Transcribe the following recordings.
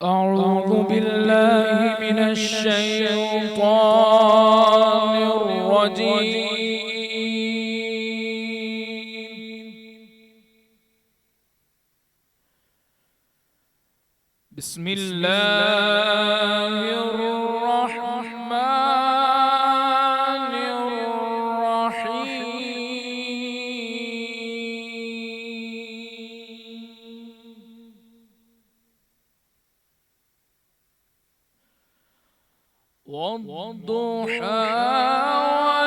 أعوذ بالله من الشيطان الرجيم. بسم الله الرحمن الرحيم. والضحى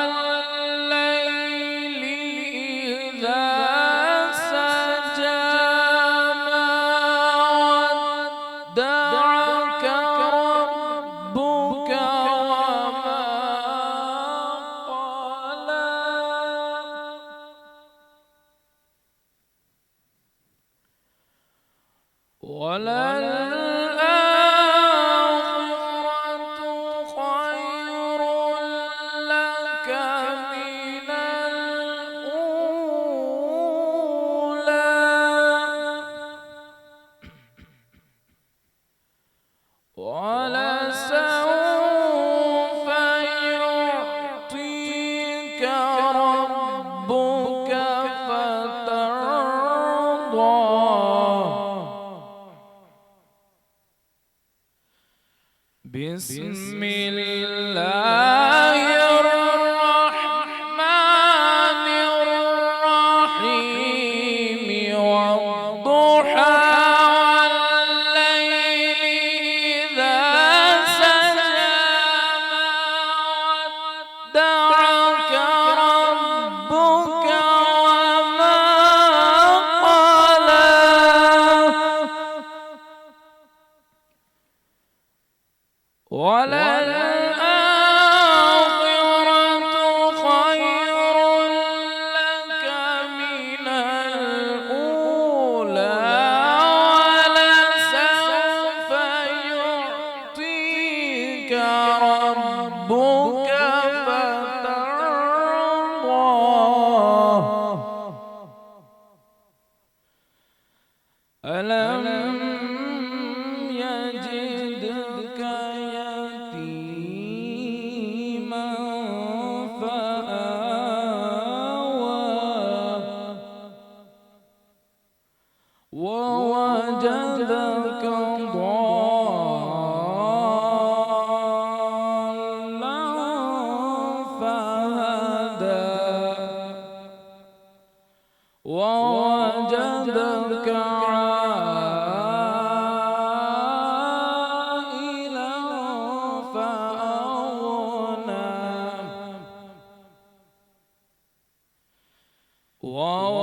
والليل إذا سجى ما ودعك ربك وما قلى وللآخرة خير لك من الأولى ولسوف يعطيك ربك فترضى. بسم الله الرحمن الرحيم. والضحى والليل إذا سجى ما ودعك ربك وما قلى وللآخرة خير لك من الأولى ولسوف يعطيك ربك فترضى. ألم يجدك يتيما فآوى ووجدك ضالا فهدى ووجدك عائلا فأغنى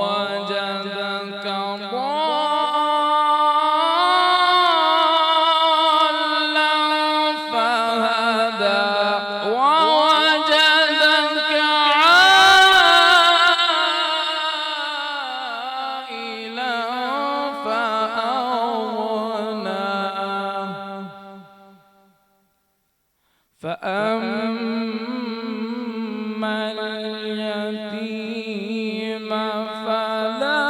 ووجدك ضالا فهدى ووجدك عائلا فأغنى. فأما اليتيم فلا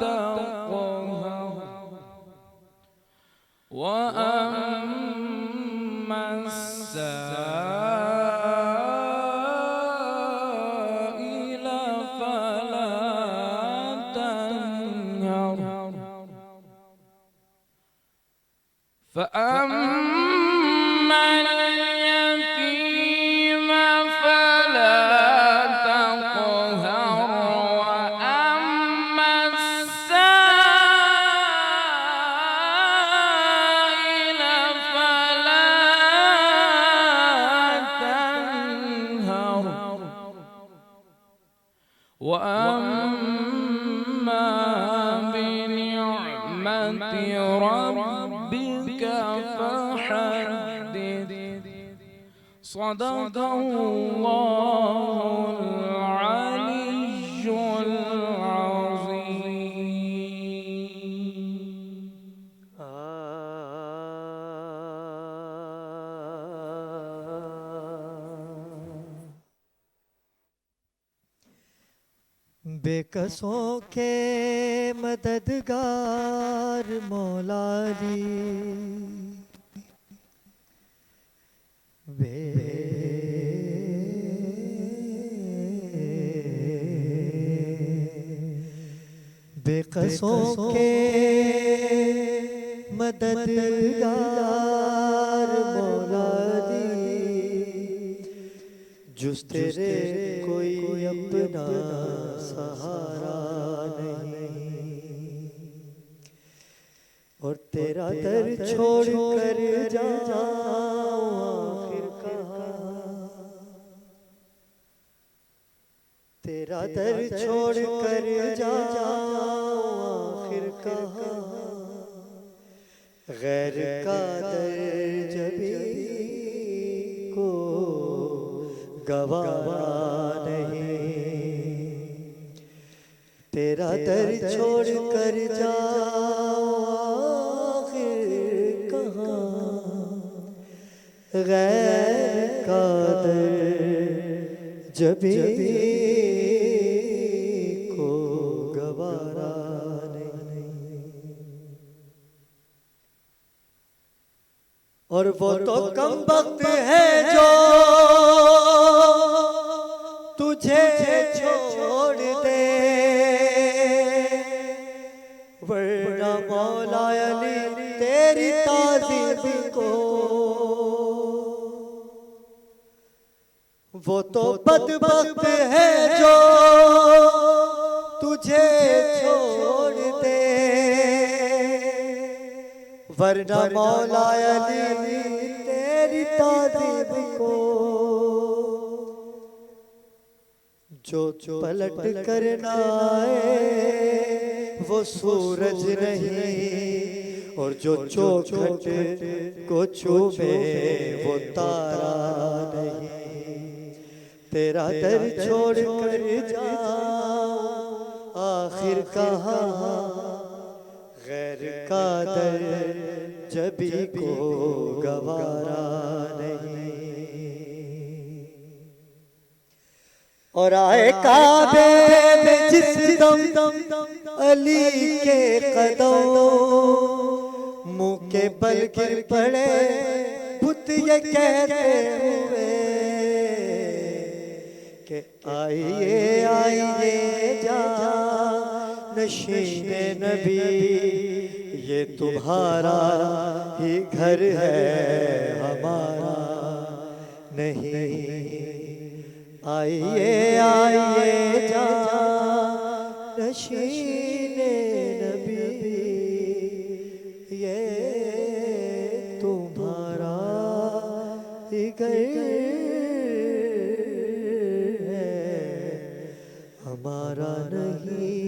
تقهر وأما السائل فلا تنهر. فأما اليتيم فلا تقهر وأما السائل فلا تنهر. وأما بنعمة ربك فحدث. صدق الله العلي العظيم. بے کسوں کے مددگار مولا علی، بے قصوں کے مددگار مولا علی، جس تیرے کوئی اپنا سہارا نہیں، اور تیرا در چھوڑ کر جاؤں آخر کہاں، تیرا در چھوڑ کر جاؤں آخر کہاں، غیر کا در جبھی کو گوارا نہیں، تیرا در چھوڑ کر جاؤں آخر کہاں، غیر کا در جبھی کو گوارا نہیں، اور وہ تو کم بخت ہے جو تجھے چھوڑ دے، ورنہ مولا علی تیری تعظیم کو وہ تو بدبخت ہے جو تجھے چھوڑ دے، ورنہ مولا علی تیری تعظیم کو جو پلٹ کر نہ آئے وہ سورج نہیں، اور جو چوکھٹ کو چوبے وہ تارا نہیں، تیرا در چھوڑ کر جاؤں آخر کہاں، غیر کا در جبھی کو گوارا نہیں، اور آئے کعبے میں جس دم علی کے قدم، منہ کے بل گر پڑے بت یہ کہتے ہوئے کہ آئیے آئیے جانشین نبی، یہ تمہارا ہی گھر ہے ہمارا نہیں، آئیے آئیے جانشین نبی، یہ تمہارا ہی گھر ہمارا نہیں۔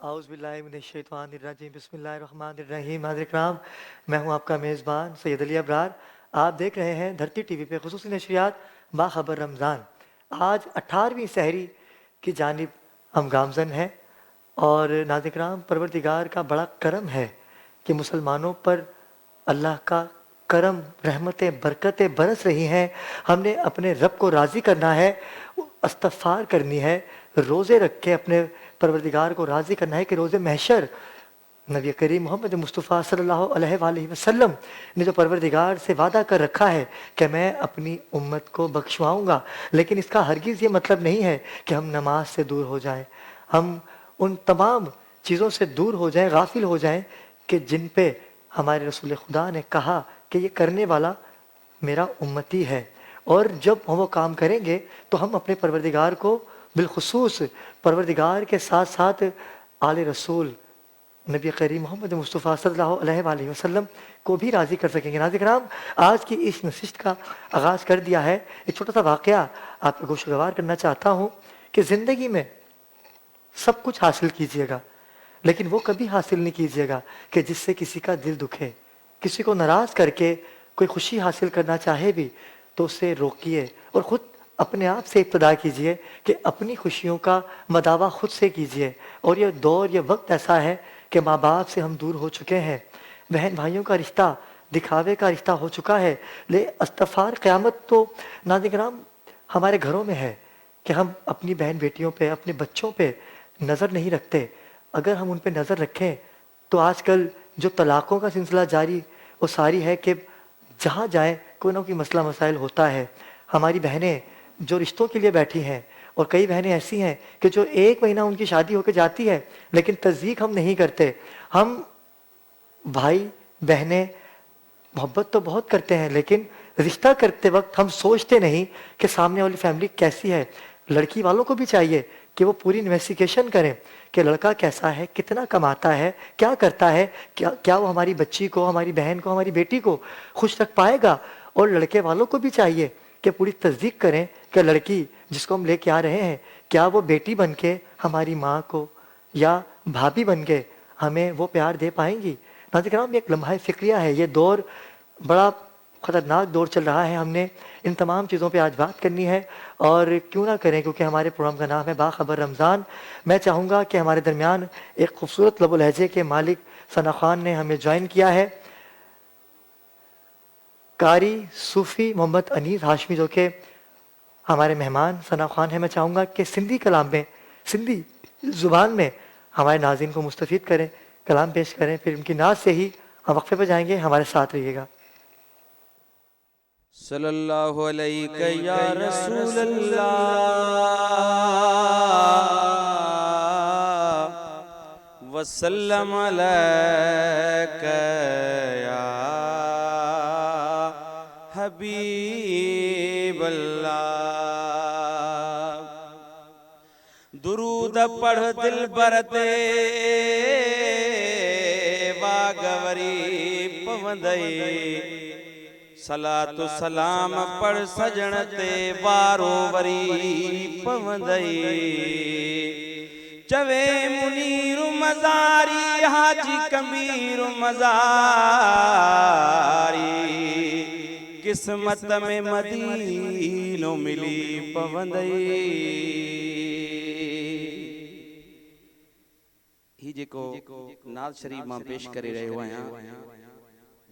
اعوذ باللہ من الشیطان الرجیم، بسم اللہ الرحمن الرحیم۔ حاضر اکرام، میں ہوں آپ کا میزبان سید علی ابرار۔ آپ دیکھ رہے ہیں دھرتی ٹی وی پہ خصوصی نشریات باخبر رمضان۔ آج 18ویں سحری کی جانب ہم گامزن ہیں، اور ناظرین اکرام، پروردگار کا بڑا کرم ہے کہ مسلمانوں پر اللہ کا کرم، رحمتیں، برکتیں برس رہی ہیں۔ ہم نے اپنے رب کو راضی کرنا ہے، استغفار کرنی ہے، روزے رکھ کے اپنے پروردگار کو راضی کرنا ہے کہ روزے محشر نبی کریم محمد مصطفیٰ صلی اللہ علیہ وآلہ وسلم نے جو پروردگار سے وعدہ کر رکھا ہے کہ میں اپنی امت کو بخشواؤں گا، لیکن اس کا ہرگز یہ مطلب نہیں ہے کہ ہم نماز سے دور ہو جائیں، ہم ان تمام چیزوں سے دور ہو جائیں، غافل ہو جائیں کہ جن پہ ہمارے رسول خدا نے کہا کہ یہ کرنے والا میرا امتی ہے۔ اور جب ہم وہ کام کریں گے تو ہم اپنے پروردگار کو، بالخصوص پروردگار کے ساتھ ساتھ آل رسول نبی کریم محمد مصطفیٰ صلی اللہ علیہ وآلہ وسلم کو بھی راضی کر سکیں گے۔ ناظرین کرام، آج کی اس نشست کا آغاز کر دیا ہے۔ ایک چھوٹا سا واقعہ آپ کو گوشگوار کرنا چاہتا ہوں کہ زندگی میں سب کچھ حاصل کیجئے گا، لیکن وہ کبھی حاصل نہیں کیجئے گا کہ جس سے کسی کا دل دکھے۔ کسی کو ناراض کر کے کوئی خوشی حاصل کرنا چاہے بھی تو اسے روکیے، اور خود اپنے آپ سے ابتدا کیجئے کہ اپنی خوشیوں کا مداوع خود سے کیجئے۔ اور یہ دور، یہ وقت ایسا ہے کہ ماں باپ سے ہم دور ہو چکے ہیں، بہن بھائیوں کا رشتہ دکھاوے کا رشتہ ہو چکا ہے۔ استغفار قیامت تو ناظرین کرام ہمارے گھروں میں ہے کہ ہم اپنی بہن بیٹیوں پہ، اپنے بچوں پہ نظر نہیں رکھتے. اگر ہم ان پہ نظر رکھیں تو آج کل جو طلاقوں کا سلسلہ جاری وہ ساری ہے کہ جہاں جائیں کوئی نہ کوئی مسئلہ مسائل ہوتا ہے. ہماری بہنیں جو رشتوں کے لیے بیٹھی ہیں، اور کئی بہنیں ایسی ہیں کہ جو 1 مہینہ ان کی شادی ہو کے جاتی ہے لیکن تصدیق ہم نہیں کرتے. ہم بھائی بہنیں محبت تو بہت کرتے ہیں لیکن رشتہ کرتے وقت ہم سوچتے نہیں کہ سامنے والی فیملی کیسی ہے. لڑکی والوں کو بھی چاہیے کہ وہ پوری انویسٹیگیشن کریں کہ لڑکا کیسا ہے، کتنا کماتا ہے، کیا کرتا ہے، کیا وہ ہماری بچی کو، ہماری بہن کو، ہماری بیٹی کو خوش رکھ پائے گا. اور لڑکے والوں کو بھی چاہیے کہ پوری تصدیق کریں کہ لڑکی جس کو ہم لے کے آ رہے ہیں کیا وہ بیٹی بن کے ہماری ماں کو یا بھابھی بن کے ہمیں وہ پیار دے پائیں گی. ناظرین کرام، یہ ایک لمحہ فکریہ ہے. یہ دور بڑا خطرناک دور چل رہا ہے. ہم نے ان تمام چیزوں پہ آج بات کرنی ہے، اور کیوں نہ کریں کیونکہ ہمارے پروگرام کا نام ہے باخبر رمضان. میں چاہوں گا کہ ہمارے درمیان ایک خوبصورت لب و لہجے کے مالک ثنا خان نے ہمیں جوائن کیا ہے. قاری صوفی محمد انیس ہاشمی جو کہ ہمارے مہمان ثنا خان ہیں. میں چاہوں گا کہ سندھی کلام میں، سندھی زبان میں ہمارے ناظرین کو مستفید کریں، کلام پیش کریں. پھر ان کی نعت سے ہی ہم وقفے پہ جائیں گے. ہمارے ساتھ رہیے گا. صلی اللہ علیہ یا رسول اللہ وسلم علیک یا حبیب اللہ. درود پڑھ دل برتے واگوری پوندئی، صلاۃ و سلام پڑھ سجن تے وارو وری پوندئی. چوے منیر مزاری حاجی کبیر مزاری، قسمت میں مدینو ملی پوندئی. ہی جیکو نعت شریف ماں پیش کرے رہے ہوئے ہیں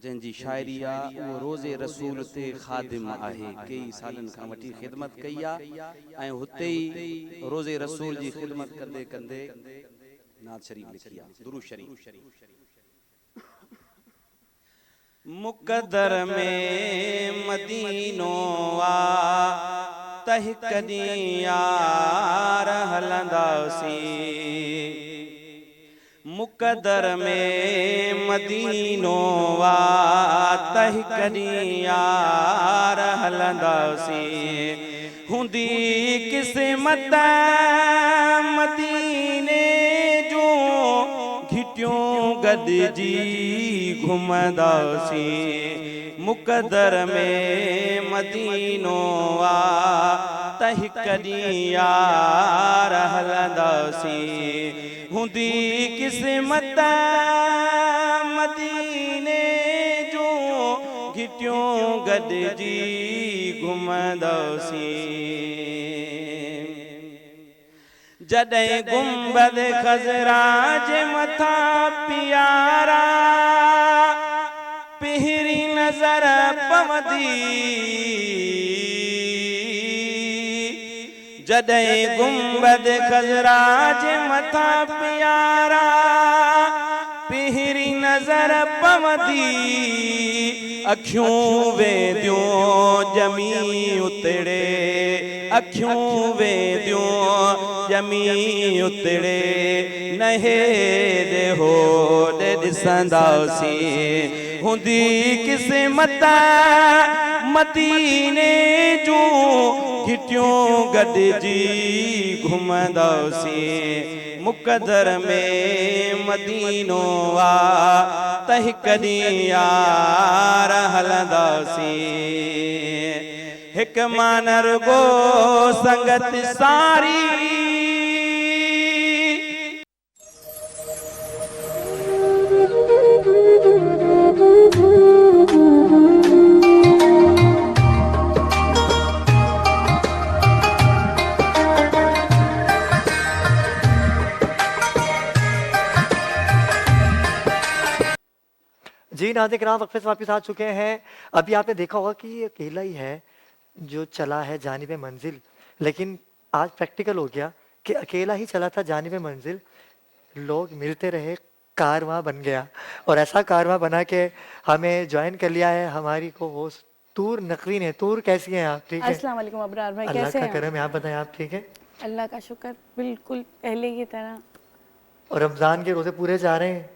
جن جی شاعری وہ روز رسول تے خادم آہے. کئی سالن کا وٹی خدمت کئی آئیں ہوتے ہی روز رسول جی خدمت کندے کندے نعت شریف لکھیا. درود شریف. مقدر میں مدینو آ تہ کدی یار ہلندا سی. مقدر میں مدینو آ تہ کدی یار ہلندا سی. ہوندی قسمت مدینے جو گھٹیوں گد جی گھمدا سی. مقدر میں مدینو آ تہ کدی یار ہلندا سی. ہوندی قسمت مدینے جو گھٹیوں گد جی گھمدا سی. جدیں گنبد خضرا جے متھا پیارا پہری نظر پوندی. جدیں گنبد خضرا جے متھا پیارا پہری نظر پوندی. اکھیوں ویندیوں جمی اتڑے، اکھیوں ویندیوں جمی اتڑے، نہے دے ہو دے ڈسندا سی. ہوندی قسمت مدینے جو گھٹیوں گد جی گھمدا سی. مقدر میں مدینو آ تہ کدی یار ہلندا سی. ہک مانر گو سنگت ساری جی ناظرین کرام، وقفے سے واپس آ چکے ہیں. ابھی آپ نے دیکھا ہوگا کہ یہ اکیلا ہی ہے जो चला है जानिब मंजिल, लेकिन आज प्रैक्टिकल हो गया कि अकेला ही चला था जानिब मंजिल, लोग मिलते रहे, कारवां बन गया, और ऐसा कारवां बना के हमें ज्वाइन कर लिया है हमारी को होस्ट तूर नकवीन है। तूर कैसी हैं आप? ठीक है, अस्सलाम वालेकुम अबरार भाई, अल्लाह कैसे का हैं करम है, आप बताएं आप ठीक है? आप? अल्लाह का शुक्र, बिल्कुल पहले की तरह। और रमज़ान के रोज़े पूरे जा रहे हैं?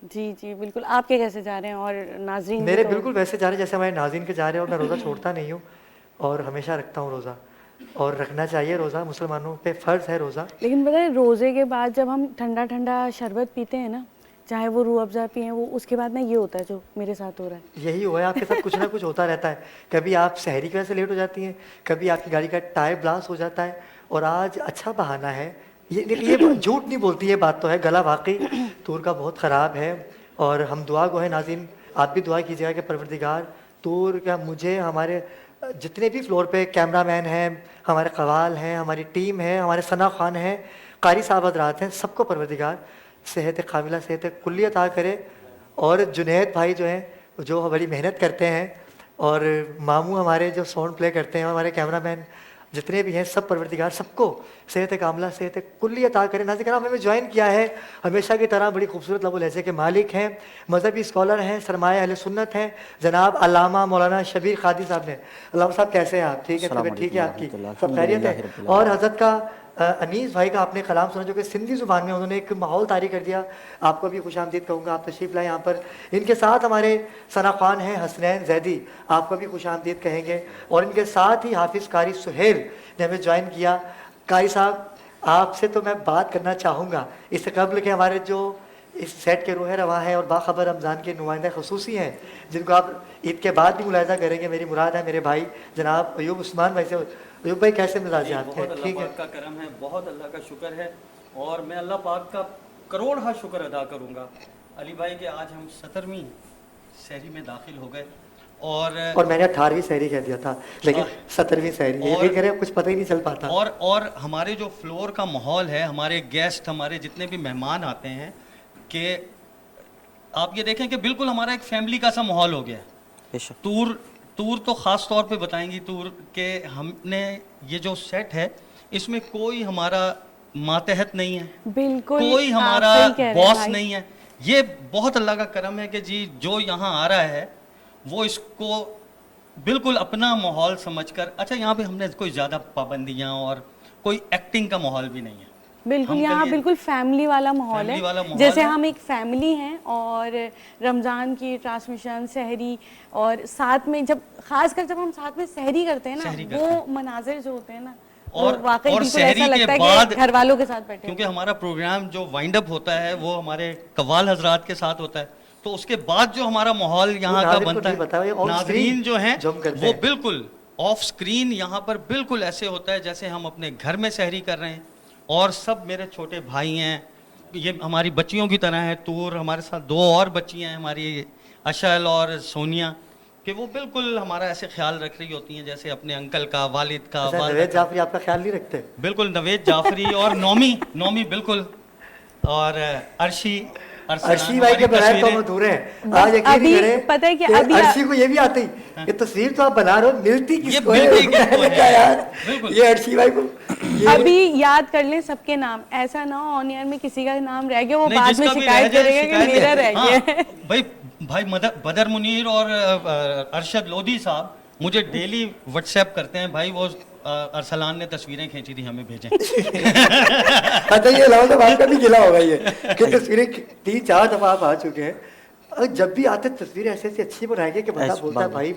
जी जी बिल्कुल। आपके कैसे जा रहे हैं? और नाजरीन मेरे तो बिल्कुल वैसे जा रहे हैं जैसे हमारे नाज़रीन के जा रहे हैं, और मैं रोज़ा छोड़ता नहीं हूँ और हमेशा रखता हूँ रोज़ा, और रखना चाहिए रोज़ा, मुसलमानों पे फ़र्ज़ है रोज़ा। लेकिन पता है रोज़े के बाद जब हम ठंडा ठंडा शरबत पीते हैं ना, चाहे वो रूह अफ़ज़ा पिए, वो उसके बाद ना ये होता है जो मेरे साथ हो रहा है। यही हुआ है आपके साथ, कुछ ना कुछ होता रहता है। कभी आप सहरी की वजह से लेट हो जाती हैं, कभी आपकी गाड़ी का टायर ब्लास्ट हो जाता है, और आज अच्छा बहाना है। ये झूठ नहीं बोलती, ये बात तो है, गला वाकई तूर का बहुत ख़राब है। और हम दुआ गो है नाज़रीन, आप भी दुआ कीजिएगा कि परवरदिगार तूर का मुझे, हमारे जितने भी फ्लोर पे कैमरामैन हैं, हमारे कवाल हैं, हमारी टीम है, हमारे सना खान हैं, कारी साहब हज़रात हैं, सबको परवरदिगार सेहत कामिला, सेहत कुल्ली अता करे। और जुनैद भाई जो हैं, जो बड़ी मेहनत करते हैं, और मामू हमारे जो साउंड प्ले करते हैं, हमारे कैमरामैन जितने भी हैं, सब परवरदिगार सबको सेहत कामिला, सेहत कुल्ली अता करें। नाज़रीन कराम, हमें ज्वाइन किया है हमेशा की तरह बड़ी खूबसूरत लबो लहजे के मालिक हैं, मजहबी स्कॉलर हैं, सरमाया अहले सुन्नत हैं, जनाब अल्लामा मौलाना शबीर कादी साहब ने। अल्लामा साहब कैसे हैं आप? ठीक है, तबीयत ठीक है आपकी? सब खैरियत है? और हज़रत का अनीस भाई का आपने कलाम सुना, जो कि सिंधी ज़ुबान में उन्होंने एक माहौल तारी कर दिया, आपको भी खुश आमदीद कहूँगा, आप तशरीफ़ लाएँ यहाँ पर। इनके साथ हमारे सना खान हैं हसनैन जैदी, आपको भी खुश आमदीद कहेंगे। और इनके साथ ही हाफिज़ कारी सुहेल ने हमें ज्वाइन किया। कारी साहब, आपसे तो मैं बात करना चाहूँगा, इससे कबल के हमारे जो इस सेट के रूह रवा हैं और बाखबर रमज़ान के नुमाइंदा खसूसी हैं, जिनको आप ईद के बाद भी मुलाहिज़ा करेंगे, मेरी मुराद है मेरे भाई जनाब अयूब उस्मान भाई से। अयूब भाई कैसे मिजाज हैं आपके? बहुत अल्लाह पाक का करम है, बहुत अल्लाह का शुक्र है, और मैं अल्लाह पाक का करोड़ शुक्र अदा करूँगा अली भाई कि आज हम 17वीं शहरी में दाखिल हो गए। और मैंने 18वीं शहरी कह दिया था, लेकिन 17वीं शहरी, ये भी कह रहे हैं, कुछ पता ही नहीं चल पाता। और हमारे जो फ्लोर का माहौल है, हमारे गेस्ट, हमारे जितने भी मेहमान आते हैं, कि आप ये देखें कि बिल्कुल हमारा एक फैमिली का सा माहौल हो गया है। तूर तो ख़ास तौर पे बताएंगी तूर के, हमने ये जो सेट है इसमें कोई हमारा मातहत नहीं है, बिल्कुल कोई आप हमारा सही कह रहे हैं बॉस भाई। नहीं है। ये बहुत अल्लाह का करम है कि जी जो यहाँ आ रहा है वो इसको बिल्कुल अपना माहौल समझकर। अच्छा, यहाँ पे हमने कोई ज़्यादा पाबंदियाँ और कोई एक्टिंग का माहौल भी नहीं है, बिल्कुल हम यहाँ कहिए- बिल्कुल फैमिली वाला माहौल फैमिली वाला है, माहौल जैसे है। हम एक फैमिली हैं। और रमज़ान की ट्रांसमिशन, सहरी, और साथ में जब खासकर जब हम साथ में सहरी करते हैं सहरी ना, करते हैं। वो मनाजिर जो होते हैं ना, और- वो वाकई और बिल्कुल सहरी ऐसा के लगता है बाद- कि घर वालों के साथ बैठे क्योंकि हमारा प्रोग्राम जो वाइंड अप होता है वो हमारे कव्वाल हजरात के साथ होता है, तो उसके बाद जो हमारा माहौल यहाँ का नाज़रीन को बनता नहीं बताया, ये है, off नाज़रीन screen जो हैं जो हम करते वो हैं। बिल्कुल ऑफ स्क्रीन यहाँ पर बिल्कुल ऐसे होता है जैसे हम अपने घर में सहरी कर रहे हैं। और सब मेरे छोटे भाई हैं, ये हमारी बच्चियों की तरह है। तूर हमारे साथ 2 और बच्चियाँ हैं हमारी, अशल और सोनिया, कि वो बिल्कुल हमारा ऐसे ख्याल रख रही होती हैं जैसे अपने अंकल का, वालिद का, अच्छा, वालिदा नवेद का। जाफरी आपका ख्याल नहीं रखते? बिल्कुल नवेद जाफरी और नौमी बिल्कुल, और अर्शी भाई के बगैर तो हम अधूरे हैं। आज यकीन अभी नहीं करें पता है कि कि अभी अर्शी को ये भी आती, ये तस्वीर तो आप बना रहे हो, मिलती किसको है? मिलती किसको मैंने है? कहा यार, बिल्कुल। ये अर्शी भाई को अभी याद कर लें सबके नाम, ऐसा ना हो ऑन एयर में किसी का नाम रह गया, वो नहीं, बाद में जिसका भी शिकायत रह जाए, करेगा कि शिकायत मेरा है। रह हाँ, गया है। भाई बदर मुनीर और अरशद लोधी साहब मुझे डेली व्हाट्सएप करते हैं, भाई वो अरसलान ने तस्वीरें खींची थी, हमें भेजें। अच्छा, ये लाओ तो आपका भी गिला होगा ये कि तस्वीरें 3-4 दफा आप आ चुके हैं। और जब भी आते तस्वीरें ऐसी ऐसी अच्छी बनाएंगे कि बंदा बोलता है भाई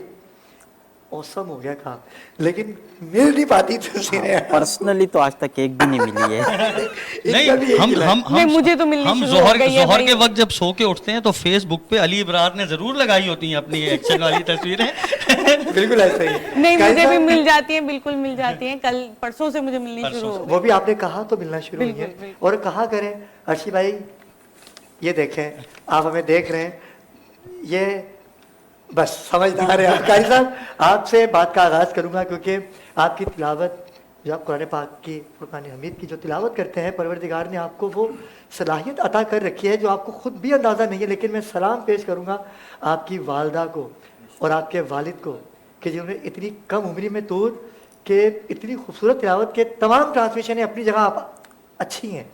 औसम हो गया काम, लेकिन मिल नहीं पाती तस्वीरें। पर्सनली तो आज तक एक भी नहीं मिली है। नहीं, इनका भी यही हम गिला है। हम नहीं, हम मुझे तो मिलनी हम शुरू हो गई है जोहर भाई। के वक्त जब सो के उठते हैं तो फेसबुक पे अली इब्रार ने जरूर लगाई होती हैं अपनी एक्शन वाली तस्वीरें। बिल्कुल ऐसा ही है। नहीं, मुझे कैसा- भी मिल जाती है, बिल्कुल मिल जाती है। कल परसों से मुझे मिलनी परसों शुरू हो वो भी आपने कहा तो मिलना शुरू हुई है। बिल्कुल, बिल्कुल। और कहा करें अर्शी भाई, ये देखें, आप हमें देख रहे हैं, ये बस समझदार है आप। कारी साहब, आपसे बात का आगाज़ करूंगा क्योंकि आपकी तिलावत, जो आप कुरान पाक की, फुरकान हमीद की जो तिलावत करते हैं, परवरदिगार ने आपको वो सलाहियत अता कर रखी है जो आपको खुद भी अंदाज़ा नहीं है। लेकिन मैं सलाम पेश करूंगा आपकी वालदा को और आपके वालिद को कि जिन्होंने इतनी कम उम्र में तूर के इतनी खूबसूरत तिलावत के तमाम ट्रांसमिशन अपनी जगह अच्छी हैं,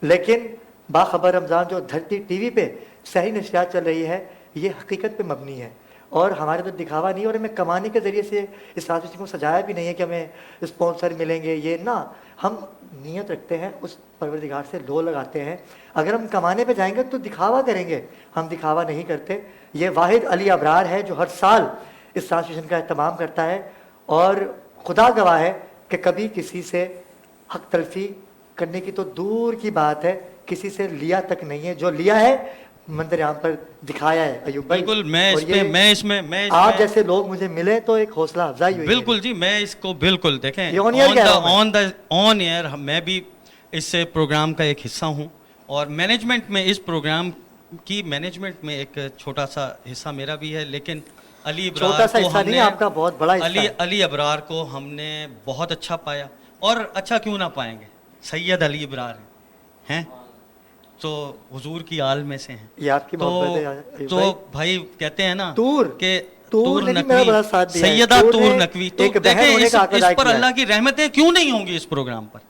लेकिन बाखबर रमज़ान जो धरती टीवी पे सही नशरियात चल रही है ये हकीकत पे मबनी है और हमारे तो दिखावा नहीं, और हमें कमाने के ज़रिए से इस ट्रांसमिशन को सजाया भी नहीं है कि हमें स्पॉन्सर मिलेंगे, ये ना, हम नीयत रखते हैं उस परवरदिगार से लो लगाते हैं। अगर हम कमाने पे जाएंगे तो दिखावा करेंगे, हम दिखावा नहीं करते। ये वाहिद अली अबरार है जो हर साल इस ट्रांसमिशन का एहतमाम करता है और खुदा गवाह है कि कभी किसी से हक तलफी करने की तो दूर की बात है, किसी से लिया तक नहीं है, जो लिया है मंदिर यहाँ पर दिखाया है अयूब भाई। बिल्कुल, मैं इसमें आप जैसे लोग मुझे मिले तो एक हौसला अफजाई हुई। बिल्कुल जी, मैं इसको बिल्कुल देखें ऑन एयर मैं भी इस प्रोग्राम का एक हिस्सा हूँ और मैनेजमेंट में इस प्रोग्राम की मैनेजमेंट में एक छोटा सा हिस्सा मेरा भी है, लेकिन अली अबरार को हमने आपका बहुत बड़ा हिस्सा अली अबरार को हमने बहुत अच्छा पाया, और अच्छा क्यों ना पाएंगे, सैयद अली अबरार हैं तो हुजूर की आल में से हैं। ये आपकी मोहब्बत है तो भाई कहते हैं ना तूर के तूर नकवी, सैयदा तूर नकवी, तो देखें इस पर अल्लाह की रहमतें क्यों नहीं होंगी इस प्रोग्राम पर,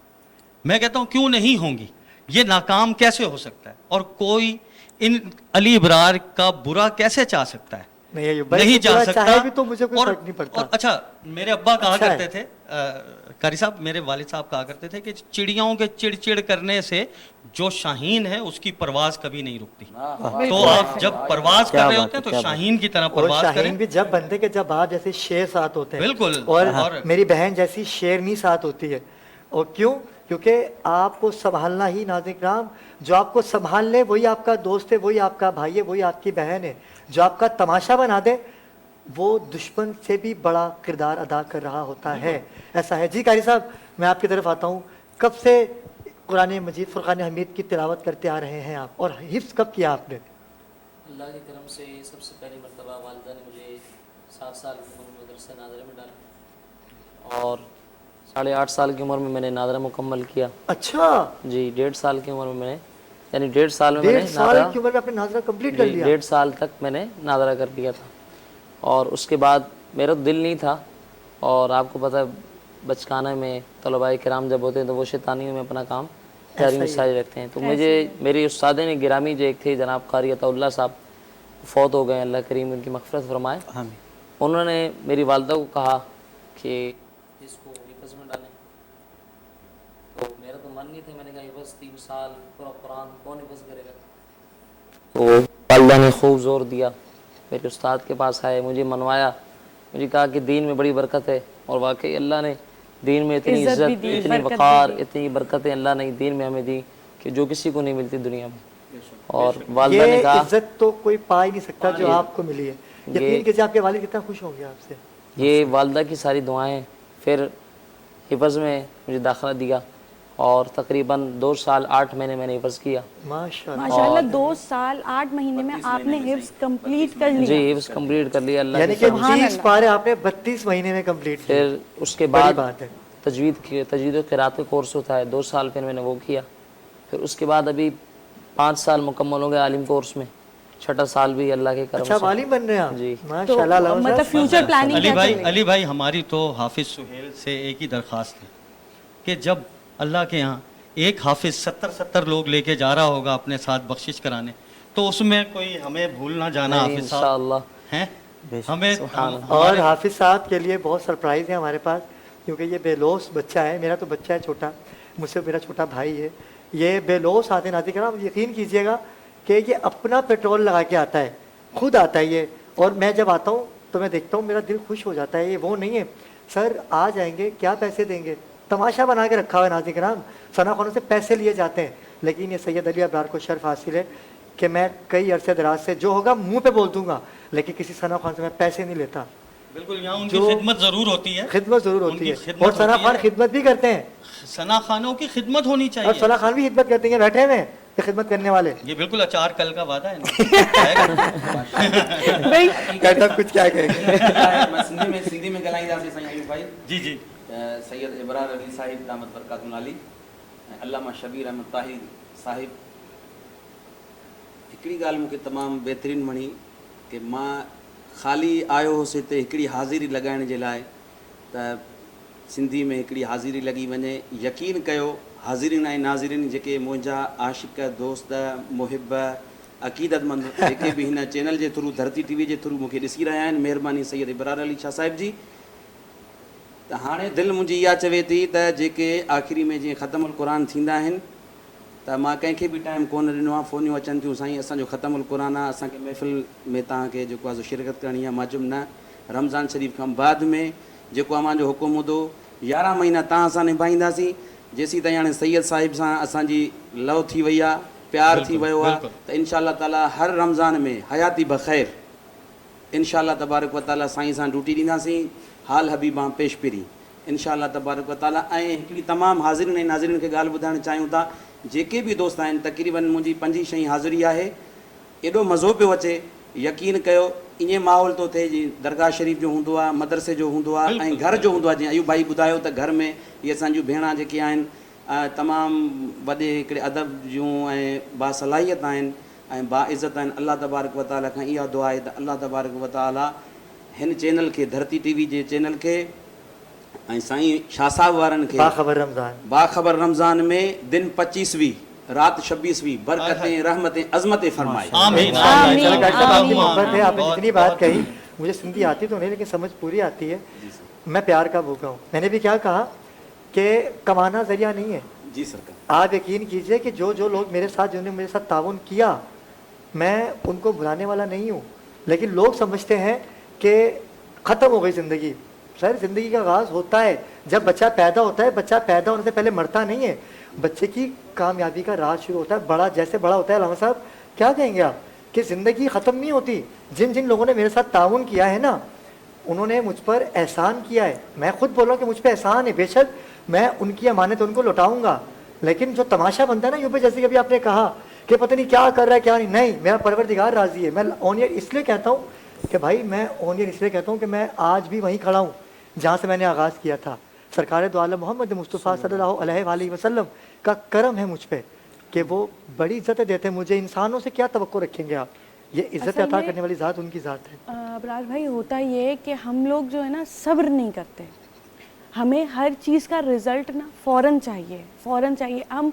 मैं कहता हूँ क्यों नहीं होंगी, ये नाकाम कैसे हो सकता है और कोई इन अली अबरार का बुरा कैसे चाह सकता है, नहीं जा सकता भी तो मुझे कोई फर्क नहीं पड़ता। और अच्छा, मेरे अब्बा कहा करते थे, कारी साहब, मेरे वालिद साहब कहा करते थे कि चिड़ियों के चिड़चिड़ करने से जो शाहीन है उसकी परवाज कभी नहीं रुकती। तो आप जब परवाज कर रहे होते हैं तो शाहीन की तरह परवाज करें। शाहीन भी जब बनते कि जब आप जैसे शेर साथ होते हैं, बिल्कुल, और मेरी बहन जैसी शेरनी साथ होती है। और क्यों? क्योंकि आपको संभालना ही नाज़िर राम, जो आपको संभाल ले वही आपका दोस्त है, वही आपका भाई है, वही आपकी बहन है। जो आपका तमाशा बना दे वो दुश्मन से भी बड़ा किरदार अदा कर रहा होता है। ऐसा है जी। कारी साहब, मैं आपकी तरफ आता हूँ, कब से कुरान मजीद फुरकान हमीद की तिलावत करते आ रहे हैं आप, और हिफ्ज़ कब किया आपने? अल्लाह के करम से सबसे पहली मरतबा वालिदा ने मुझे 7 साल की उम्र में मदरसा नादरा में डाला और 8.5 साल की उम्र में मैंने नादरा मुकम्मल किया। अच्छा जी, 1.5 साल की उम्र में मैंने, यानी 1.5 साल में 1.5 साल की उम्र में आपने नादरा कंप्लीट कर लिया? 1.5 साल तक मैंने नादरा कर लिया था और उसके बाद मेरा दिल नहीं था, और आपको पता है बचकाना में तलबाए किराम जब होते हैं तो वो शैतानियों में अपना काम जारी मिसारी रखते हैं। तो मुझे मेरे उस्ताद ने गिरामी जो एक थे जनाब कारी अताउल्लाह साहब, फौत हो गए, अल्लाह करीम उनकी मग़फ़िरत फरमाए। उन्होंने मेरी वालिदा को कहा कि इसको हिफ़्ज़ में डालें, तो मेरा तो मन नहीं था, मैंने कहा हिफ़्ज़ 3 साल पूरा कुरान कौन हिफ़्ज़ करेगा। तो वालिदा ने खूब ज़ोर दिया, मेरे उस्ताद के पास आए, मुझे मनवाया, मुझे कहा कि दीन में बड़ी बरकत है, और वाकई अल्लाह ने दीन में इतनी इज्जत, इतनी वक़ार, इतनी बरकतें अल्लाह ने दीन में हमें दी कि जो किसी को नहीं मिलती दुनिया में। और वालिदा ने कहा इज्जत तो कोई पा ही नहीं सकता जो आपको मिली है। यकीन कीजिए आपके वालिद कितना खुश होंगे आपसे। ये वालिदा की सारी दुआएं। फिर हिफ़्ज़ में मुझे दाखिला दिया और तकरीबन 2 साल 8 महीने मैंने हिफ़्ज़ किया। माशाल्लाह 2 साल 8 महीने में आपने हिफ़्ज़ कंप्लीट कर लिया? जी, हिफ़्ज़ कंप्लीट कर लिया अल्लाह यानी कि 30 पारे आपने 32 महीने में कंप्लीट किया। फिर उसके बाद तजवीद क़िराअत का कोर्स होता है, 2 साल फिर मैंने वो किया। फिर उसके बाद अभी 5 साल मुकम्मल हो गए आलिम कोर्स में, 6ठा साल भी अल्लाह के करम से। अच्छा, वालिम बन रहे हैं आप? जी माशाल्लाह। मतलब फ्यूचर प्लानिंग। अली भाई हमारी तो हाफिज सुहेल से एक ही दरख्वास्त है कि जब अल्लाह के यहाँ एक हाफिज 70 लोग लेके जा रहा होगा अपने साथ बख्शिश कराने, तो उसमें कोई हमें भूल ना जाना हाफिज साहब हैं हमें। और हाफिज साहब के लिए बहुत सरप्राइज है हमारे पास, क्योंकि ये बेलोस बच्चा है, मेरा तो बच्चा है छोटा, मुझसे मेरा छोटा भाई है, ये बेलोस आते नाज़िर कराम, यकीन कीजिएगा कि ये अपना पेट्रोल लगा के आता है, खुद आता है ये। और मैं जब आता हूँ तो मैं देखता हूँ मेरा दिल खुश हो जाता है। ये वो नहीं है सर आ जाएंगे क्या पैसे देंगे, तमाशा बना के रखा हुआ है नाज़िर कराम, सना खानों से पैसे लिए जाते हैं। लेकिन ये सैयद अली अबरार को शर्फ हासिल है कि मैं कई अरसे दराज से जो होगा मुंह पे बोल दूंगा, लेकिन किसी सना खान से मैं पैसे नहीं लेता। बिल्कुल, यहाँ उनकी खिदमत जरूर होती है, खिदमत जरूर होती है, और सना खान खिदमत भी करते हैं। सना खानों की खिदमत होनी चाहिए, और सना खान भी खिदमत करते हैं, बैठे हैं खिदमत करने वाले। ये बिल्कुल अचार कल का वादा है ना। कहता कुछ क्या कहेंगे सिंधी में गलाई दासी साईं अयूब भाई जी जी सैयद इब्रार अली साहिब दामत बरकातुल आली, अल्लामा शबीर अहमद ताहिर साहिब, हिकिड़ी ॻाल्हि मूंखे तमामु बहितरीनु वणी कि मां ख़ाली आयो हुउसि हिते हिकिड़ी हाज़िरी लॻाइण जे लाइ त सिंधी में हिकिड़ी हाज़िरी लॻी वञे। यकीन कयो हाज़िरीन ऐं नाज़िरीन जेके मुंहिंजा आशिक़ दोस्त मुहिब अक़ीदतमंद जेके बि हिन चैनल जे थ्रू धरती टीवी जे थ्रू मूंखे ॾिसी रहिया आहिनि, महिरबानी सैयद इबरार अली शाह साहिब जी। त हाणे दिलि मुंहिंजी इहा चवे थी त जेके आख़िरी में जीअं ख़तमुल क़ुरान थींदा आहिनि त मां कंहिंखे बि टाइम कोन ॾिनो आहे, फ़ोनियूं अचनि थियूं साईं असांजो ख़तमुल क़ुरान आहे, असांखे महफ़िल में तव्हांखे जेको आहे शिरकत करणी आहे, माजुम न रमज़ान शरीफ़ खां बाद में जेको आहे मुंहिंजो हुकुम हूंदो 11 महीना तव्हां सां निभाईंदासीं। जेसीं ताईं हाणे सैयद साहिब सां असांजी लव थी वई आहे, प्यार थी वियो आहे, त इंशा अल्लाह ताला हर रमज़ान में हयाती बख़ैर इंशा अल्लाह तबारक व ताला साईं सां ड्यूटी ॾींदासीं, हाल हबीबां पेश पिरी इंशा अल्लाह तबारक व ताला। ऐं हिकिड़ी तमामु हाज़िरीन ऐं नाज़िरीन खे ॻाल्हि ॿुधाइणु चाहियूं था, जेके बि दोस्त आहिनि तक़रीबन मुंहिंजी 5-6 हाज़िरी आहे, एॾो मज़ो पियो अचे, यकीन कयो ईअं माहौल थो थिए जीअं दरगाह शरीफ़ जो हूंदो आहे, मदरसे जो हूंदो आहे ऐं घर जो हूंदो आहे। जीअं अयूब भाई ॿुधायो त घर में इहे असांजूं भेणां जेके आहिनि तमामु वॾे हिकिड़े अदब जूं ऐं बासलाहियत आहिनि ऐं बाइज़त आहिनि। अल्लाह तबारक व ताला खां इहा दुआ आहे त अल्लाह तबारक व ताला हिन चैनल खे धरती टीवी जे चैनल खे ऐं साईं शाह साहब वारनि खे बाख़बर रमज़ान में दिन 25वीं रात 26वीं बरकतें रहमतें अज़मतें फरमाए। आमीन। आपकी मोहब्बत है, आपने जितनी बात कही मुझे सिंधी आती तो नहीं लेकिन समझ पूरी आती है। मैं प्यार का भूखा हूँ। मैंने भी क्या कहा कि कमाना जरिया नहीं है जी सरकार। आप यकीन कीजिए कि जो जो लोग मेरे साथ जिन्होंने मेरे साथ ताउन किया मैं उनको भुलाने वाला नहीं हूँ, लेकिन लोग समझते हैं कि ख़त्म हो गई ज़िंदगी। सर ज़िंदगी का आगाज़ होता है जब बच्चा पैदा होता है। बच्चा पैदा होने से पहले मरता नहीं है, बच्चे की कामयाबी का राज शुरू होता है। बड़ा जैसे बड़ा होता है, अल्लामा साहब क्या कहेंगे आप कि ज़िंदगी ख़त्म नहीं होती। जिन जिन लोगों ने मेरे साथ ताउन किया है ना, उन्होंने मुझ पर एहसान किया है। मैं खुद बोल रहा हूँ कि मुझ पर एहसान है, बेशक मैं उनकी अमानत उनको लौटाऊँगा, लेकिन जो तमाशा बनता है ना यूँ पे, जैसे कि अभी आपने कहा कि पता नहीं क्या कर रहा है क्या नहीं, मेरा परवरदिगार राज़ी है। मैं ऑन ईयर इसलिए कहता हूँ कि भाई मैं ऑन ईयर इसलिए कहता हूँ कि मैं आज भी वहीं खड़ा हूँ जहाँ से मैंने आगाज़ किया था। सरकार दो आलम मोहम्मद मुस्तफ़ा सल्लल्लाहु अलैहि वसल्लम का करम है मुझ पे कि वो बड़ी इज़्ज़त देते हैं मुझे। इंसानों से क्या तवक्को रखेंगे आप, ये इज़्ज़त अता करने वाली ज़ात उनकी ज़ात है। अबरार भाई होता ये है कि हम लोग जो है ना सब्र नहीं करते, हमें हर चीज़ का रिज़ल्ट ना फ़ौरन चाहिए। हम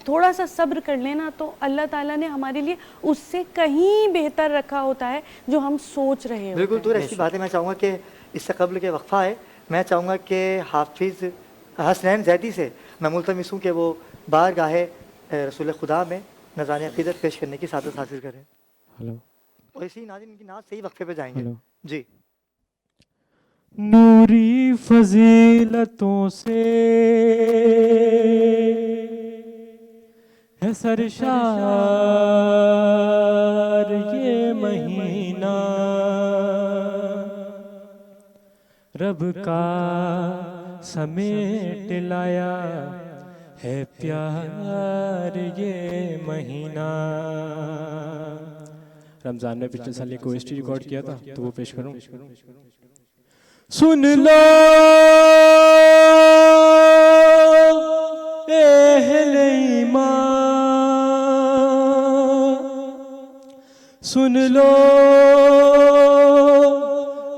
थोड़ा सा सब्र कर लेना तो अल्लाह ताला ने हमारे लिए उससे कहीं बेहतर रखा होता है जो हम सोच रहे होते हैं। बिल्कुल। तो ऐसी बातें मैं चाहूँगा कि इससे कबल के वक्फ़ा है, मैं चाहूँगा कि हाफिज़ हसनैन जैदी से मैं मुल्तमिस हूँ कि वो बारगाहे रसूल खुदा में नज़ान अक़ीदत पेश करने की सादत हासिल करें। हेलो। और इसी नाज़िम इनकी नाज़ सही वक्फे पे जाएंगे। जी। नूरी फजीलतों से है सरशार ये महीना, रब का समेट लाया है प्यार ये महीना। रमज़ान में पिछले साल एक ओएसटी रिकॉर्ड किया था तो वो पेश करूं। सुन लो अहले ईमान, सुन लो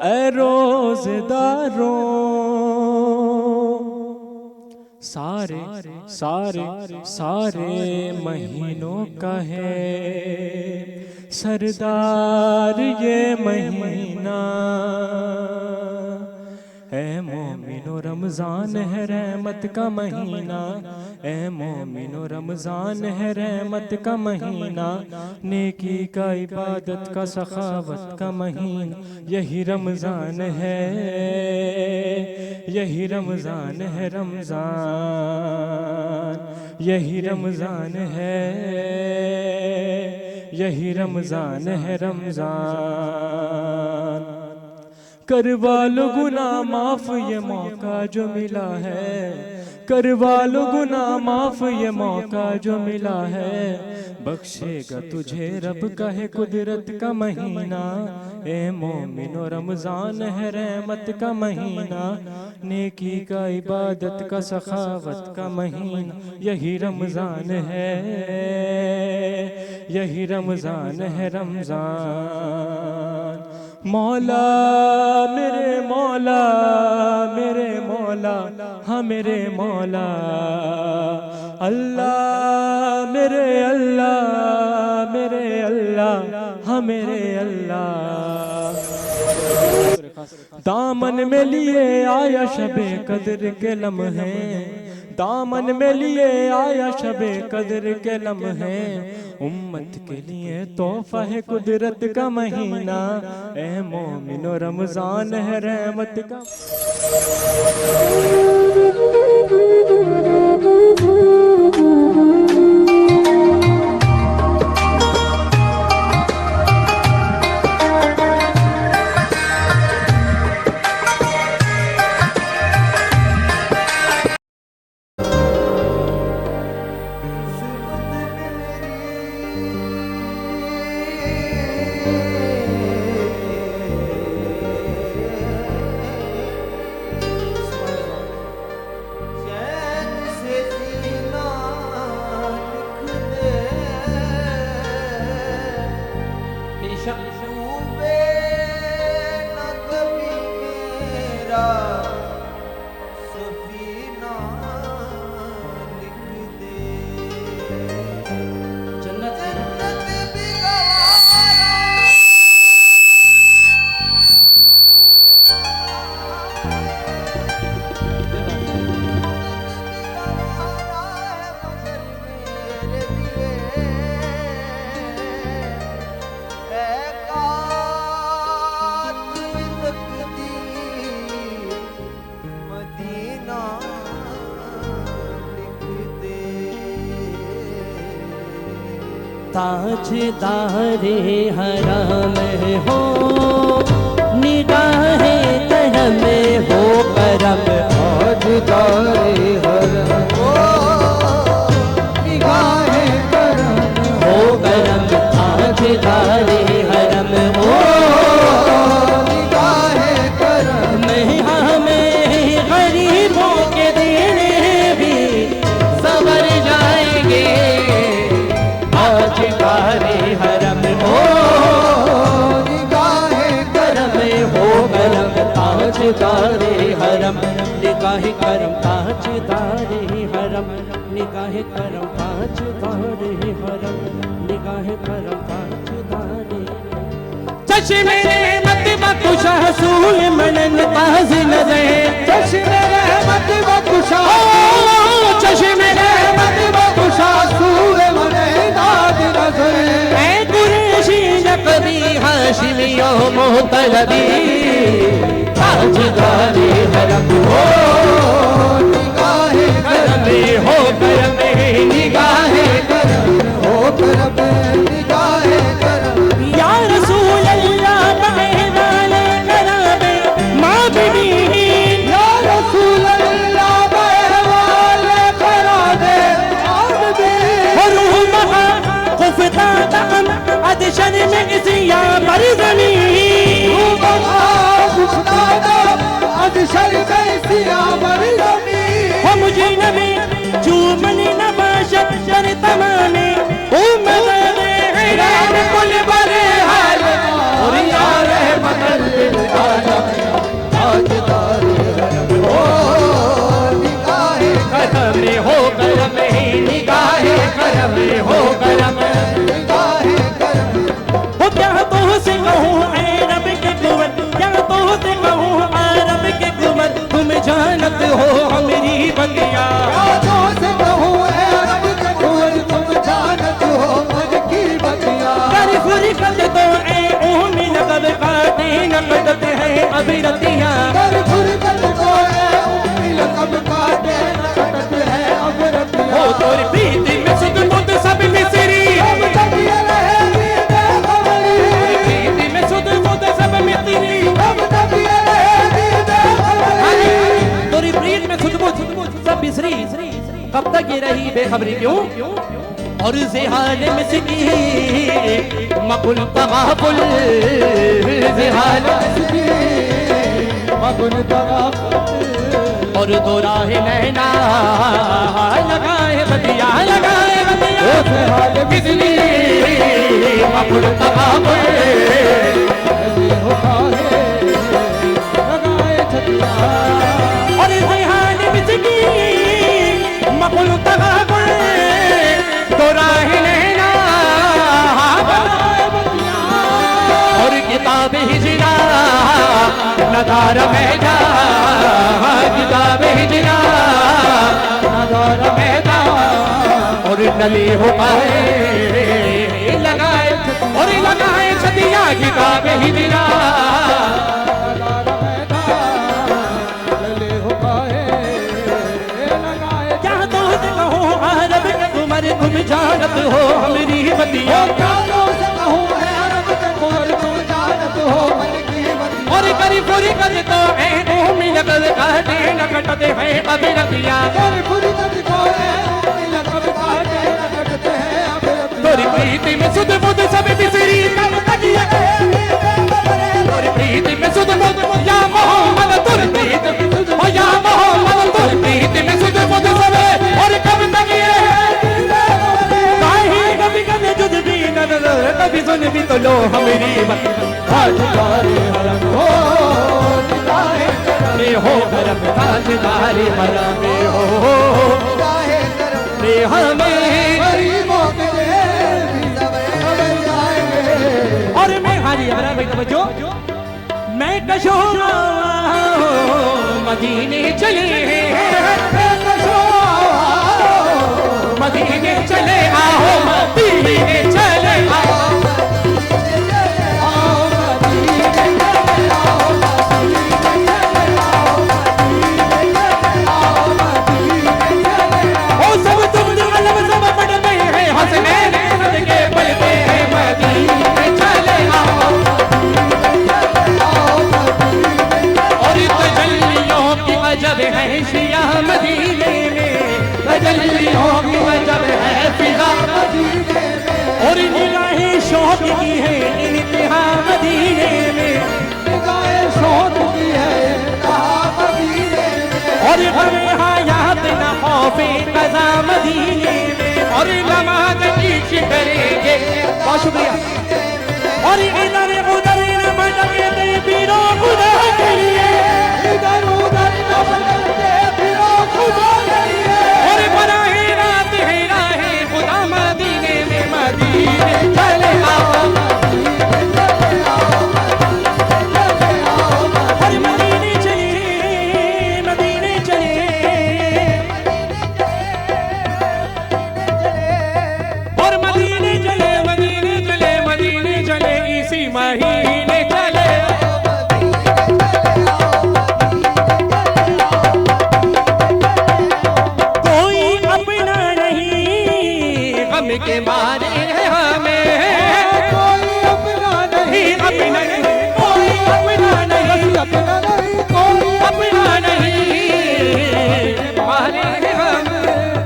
ऐ रोज़ेदारों, सारे सारे सारे महीनों का है सरदार ये महीना। ऐ मोमिनो रमज़ान है रहमत का महीना, ऐ मोमिनो रमज़ान है रहमत का महीना, नेकी का इबादत का सखावत का महीना। यही रमज़ान है, यही रमज़ान है रमज़ान, यही रमज़ान है, यही रमज़ान है रमज़ान। करवा लो गुनाह माफ ये मौका जो मिला है, करवा लो गुनाह माफ ये मौका जो मिला है। बख्शेगा तुझे रब का है कुदरत का महीना। ए मोमिनो रमज़ान है रहमत का महीना, नेकी का इबादत का सखावत का महीना। यही रमज़ान है, यही रमज़ान है रमज़ान। مولا میرے مولا میرے مولا ہاں میرے مولا اللہ میرے اللہ میرے اللہ ہاں میرے اللہ دامن میں لیے آیا شب قدر کے لمحے دامن میں لیے آیا شب قدر کے لمحے امت کے لیے تحفہ ہے قدرت کا مہینہ اے مومن و رمضان ہے رحمت کا تاجدار حرم ہو نگاہ کرم ہو کرم تاجدار حرم ہو نگاہ کرم ہو کرم تاجدار حرم ہو نگاہ کرم میں ہمیں غریبوں کے دن بھی سنور جائیں گے تاجدار حرم ہو نگاہ کرم ہو کرم تاجدار حرم نگاہ کرم تاجدار حرم نگاہ کرم تاجدار حرم نگاہ کرم تاجدار چشم رحمت بخشا سوئے منن تاز نظر چشم رحمت بخشا چشم رحمت بخشا سوئے منن تاز نظر اے قریشی نقبی ہاشمی و مطلبی تاجدار حرم ہو نگاہ کرم ہو کرم نگاہ کرم ہو کرم نگاہ کرم یا رسول اللہ بہوال کرم معبدین یا رسول اللہ بہوال کرم معبدین روح مہا خفتہ دم ادشن میں اسیا بر زمین روح مہا خفتہ دم ادشن میں اسیا بر زمین ہو مجھے نبی چومن نباشت شر تمامی امت حیران کل بر حال اور یا رحمت للعالم تاجدار حرم ہو نگاہ کرم ہو کرم نگاہ کرم ہو کرم نگاہ کرم ہو کیا تو سے کہوں اے رب کے قوت کیا تو سے کہوں اے رب کے قوت تم جانت ہو ہمری بندیاں کیا تو سے کہوں اے رب کے قوت تم جانت ہو مجھ کی بندیاں کر فرقت تو اے اومی نقب قاتی نقدت ہے ابھی رتیاں کر فرقت تو اے اومی نقب قاتی نقدت ہے اب رتیاں ہو توری پیتی میں سد بود سب مصری اب تک یہ رہے دیدے خبری پیتی میں سد بود سب مصری اب تک یہ رہے دیدے خبری توری پریت میں سد بود سب مصری کب تک یہ رہی بے خبری کیوں اور زحال مسکی مقل تغافل زحال مسکی مقل تغافل اور دو راہ نینا لگائے بدیا لگائے بدیا زحال مسکی مقل تغافل اور ریحان مسکی مقل تغابن تو راہ لینا اور کتاب ہجرا ندار میدا کتاب ہجرا ندار میدا اور نلی ہو پائے لگائے اور لگائے چھتیا کتاب ہجرا تم جانت ہو میری بتیا اور کری پوری کر تو عینوں میں لگل کاٹے نکٹتے ہیں ابھی رتیا توری پریتی میں سدھ بدھ سب بسری کم تکیا توری پریتی میں سدھ بدھ یا محمد توری پریتی یا محمد توری پریتی میں سدھ بدھ سب اور کم تکیا کبھی سن بھی تو لو ہمری بات حرم ہو حرم تاجدار حرم ہو ہمیں اور میں ہاری ابرا بھائی توجہ میں کشورا مدینے چلے مدینے چلے آؤ مدینے چلے آؤ سب تم علم سب پڑھتے ہیں حسنین صدقے پڑھتے ہیں مدینے چلے آؤ اور تجلیوں کی عجب ہے شیعہ مدینے میں تجلیوں کی عجب ہے فضا مدینے میں اور نگاہ شوق کی ہے انتہا مدینے میں نگاہ شوق کی ہے انتہا مدینے میں اور ہمیں حیات نہ خوف قضا مدینے میں اور نماز عشق کریں گے بہت شکریہ اور ادھر ادھر نہ بھٹکتے پیرو خدا کے لیے ادھر ادھر نہ بھٹکتے پیرو خدا کے لیے اور براہ رات ہے راہ خدا مدینے میں مدینے چلے آؤ اور مدینے چلے مدینے چلے اور مدینے چلے مدینے چلے مدینے چلے اسی مہینے چلے کوئی اپنا نہیں غم کے مارے ہمیں کوئی اپنا نہیں اپنا نہیں کوئی اپنا نہیں کوئی اپنا نہیں مارے ہم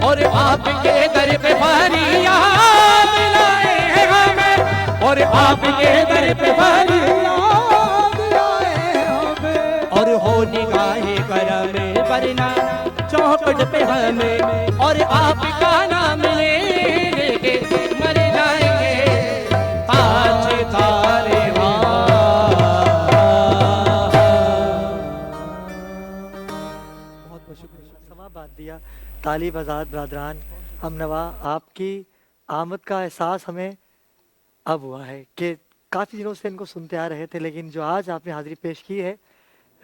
اور آپ کے در پہ فریاد لائے ہمیں اور آپ کے در پہ فریاد لائے ہمیں اور ہو نگاہ کرم ورنہ چوکٹ پہ ہمیں اور آپ کا نام لے کے مر جائیں گے تاج تارے بہت بہت شکریہ سما باندھ دیا طالب آزاد برادران ہم نوا آپ کی آمد کا احساس ہمیں اب ہوا ہے کہ کافی دنوں سے ان کو سنتے آ رہے تھے لیکن جو آج آپ نے حاضری پیش کی ہے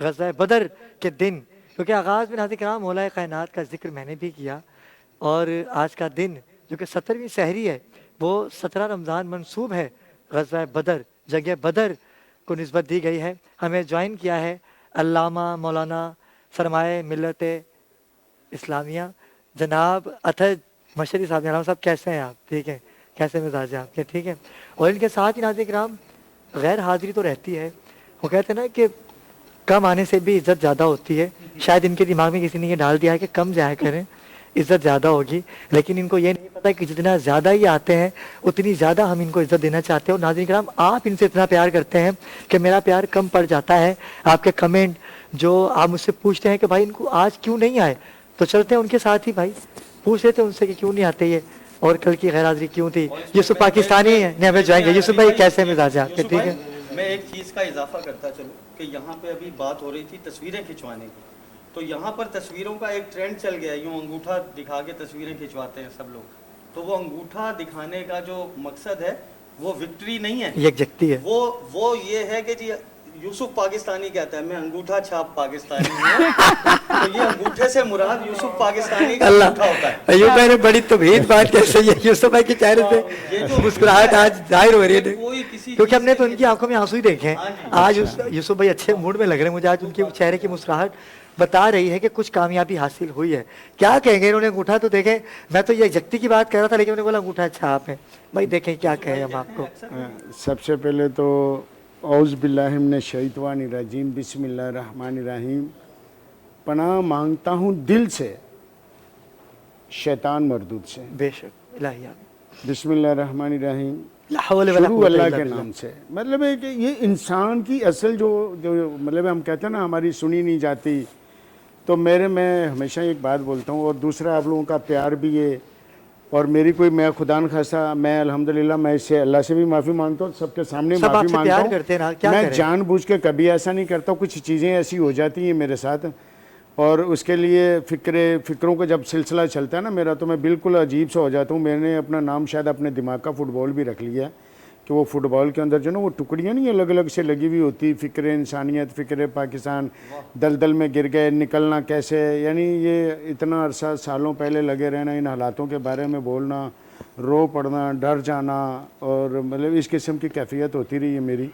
غزوہ بدر کے دن کیونکہ آغاز میں ناظرین کرام مولا کائنات کا ذکر میں نے بھی کیا اور آج کا دن جو کہ 17ویں سحری ہے وہ 17 رمضان منسوب ہے غزوہ بدر جنگ بدر کو نسبت دی گئی ہے ہمیں جوائن کیا ہے علامہ مولانا سرمایہ ملت اسلامیہ جناب اطہر مشری صاحب علامہ صاحب کیسے ہیں آپ ٹھیک ہے کیسے مزاج ہیں آپ کے ٹھیک ہے اور ان کے ساتھ ہی ناظرین کرام غیر حاضری تو رہتی ہے وہ کہتے ہیں نا کہ کم آنے سے بھی عزت زیادہ ہوتی ہے شاید ان کے دماغ میں کسی نے یہ ڈال دیا ہے کہ کم جایا کریں عزت زیادہ ہوگی لیکن ان کو یہ نہیں پتا کہ جتنا زیادہ ہی آتے ہیں اتنی زیادہ ہم ان کو عزت دینا چاہتے ہیں اور ناظرین کرام آپ ان سے اتنا پیار کرتے ہیں کہ میرا پیار کم پڑ جاتا ہے آپ کے کمنٹ جو آپ مجھ سے پوچھتے ہیں کہ بھائی ان کو آج کیوں نہیں آئے تو چلتے ہیں ان کے ساتھ ہی بھائی پوچھ لیتے ہیں ان سے کہ کیوں نہیں آتے یہ اور کل کی غیر حاضری کیوں تھی یوسف پاکستانی ہیں ہمیں جوائیں گے یوسف بھائی کیسے مزاج ہے آپ کے ٹھیک ہے میں ایک چیز کا اضافہ کرتا چلوں کہ یہاں پہ ابھی بات ہو رہی تھی تصویریں کھنچوانے کی، تو یہاں پر تصویروں کا ایک ٹرینڈ چل گیا ہے، یوں انگوٹھا دکھا کے تصویریں کھنچواتے ہیں سب لوگ. تو وہ انگوٹھا دکھانے کا جو مقصد ہے وہ وکٹری نہیں ہے، یکجہتی ہے. وہ یہ ہے کہ جی یوسف پاکستانی کہتا ہے میں انگوٹھا چھاپ پاکستانی ہوں. تو یہ انگوٹھے سے مراد یوسف پاکستانی کا انگوٹھا ہوتا ہے. ایوب بھائی نے بڑی توحید بات کیسے ہے، یوسف بھائی کے چہرے سے مسکراہٹ آج ظاہر ہو رہی ہے، کیونکہ ہم نے تو ان کی آنکھوں میں آنسو ہی دیکھے ہیں. آج یوسف بھائی اچھے موڈ میں لگ رہے ہیں مجھے، آج ان کے چہرے کی مسکراہٹ بتا رہی ہے کہ کچھ کامیابی حاصل ہوئی ہے. کیا کہیں گے انہوں نے انگوٹھا تو دیکھیں، میں تو یہ یکجہتی کی بات کر رہا تھا لیکن انہوں نے بولا انگوٹھا چھاپ ہے. بھائی دیکھیں کیا کہیں ہم آپ کو. سب سے پہلے تو اعوذ باللہ من الشیطان الرجیم، بسم اللہ الرحمن الرحیم. پناہ مانگتا ہوں دل سے شیطان مردود سے. بے شک الہی آمین. بسم اللہ الرحمن الرحیم، لا حول ولا شروع قوت اللہ الا کے باللہ. نام سے. مطلب ہے کہ یہ انسان کی اصل جو مطلب ہم کہتے ہیں نا ہماری سنی نہیں جاتی. تو میں ہمیشہ ایک بات بولتا ہوں، اور دوسرا آپ لوگوں کا پیار بھی ہے، اور میری کوئی میں خدا نخواستہ میں الحمدللہ میں اس سے اللہ سے بھی معافی مانگتا ہوں، سب کے سامنے معافی مانگتا ہوں. میں جان بوجھ کے کبھی ایسا نہیں کرتا. کچھ چیزیں ایسی ہو جاتی ہیں میرے ساتھ، اور اس کے لیے فکروں کا جب سلسلہ چلتا ہے نا میرا، تو میں بالکل عجیب سا ہو جاتا ہوں. میں نے اپنا نام شاید اپنے دماغ کا فٹ بال بھی رکھ لیا ہے کہ وہ فٹ بال کے اندر جو نا وہ ٹکڑیاں نہیں الگ الگ سے لگی ہوئی ہوتی، فکر انسانیت، فکر پاکستان، دلدل میں گر گئے نکلنا کیسے. یعنی یہ اتنا عرصہ سالوں پہلے لگے رہنا، ان حالاتوں کے بارے میں بولنا، رو پڑنا، ڈر جانا، اور مطلب اس قسم کی کیفیت ہوتی رہی ہے میری.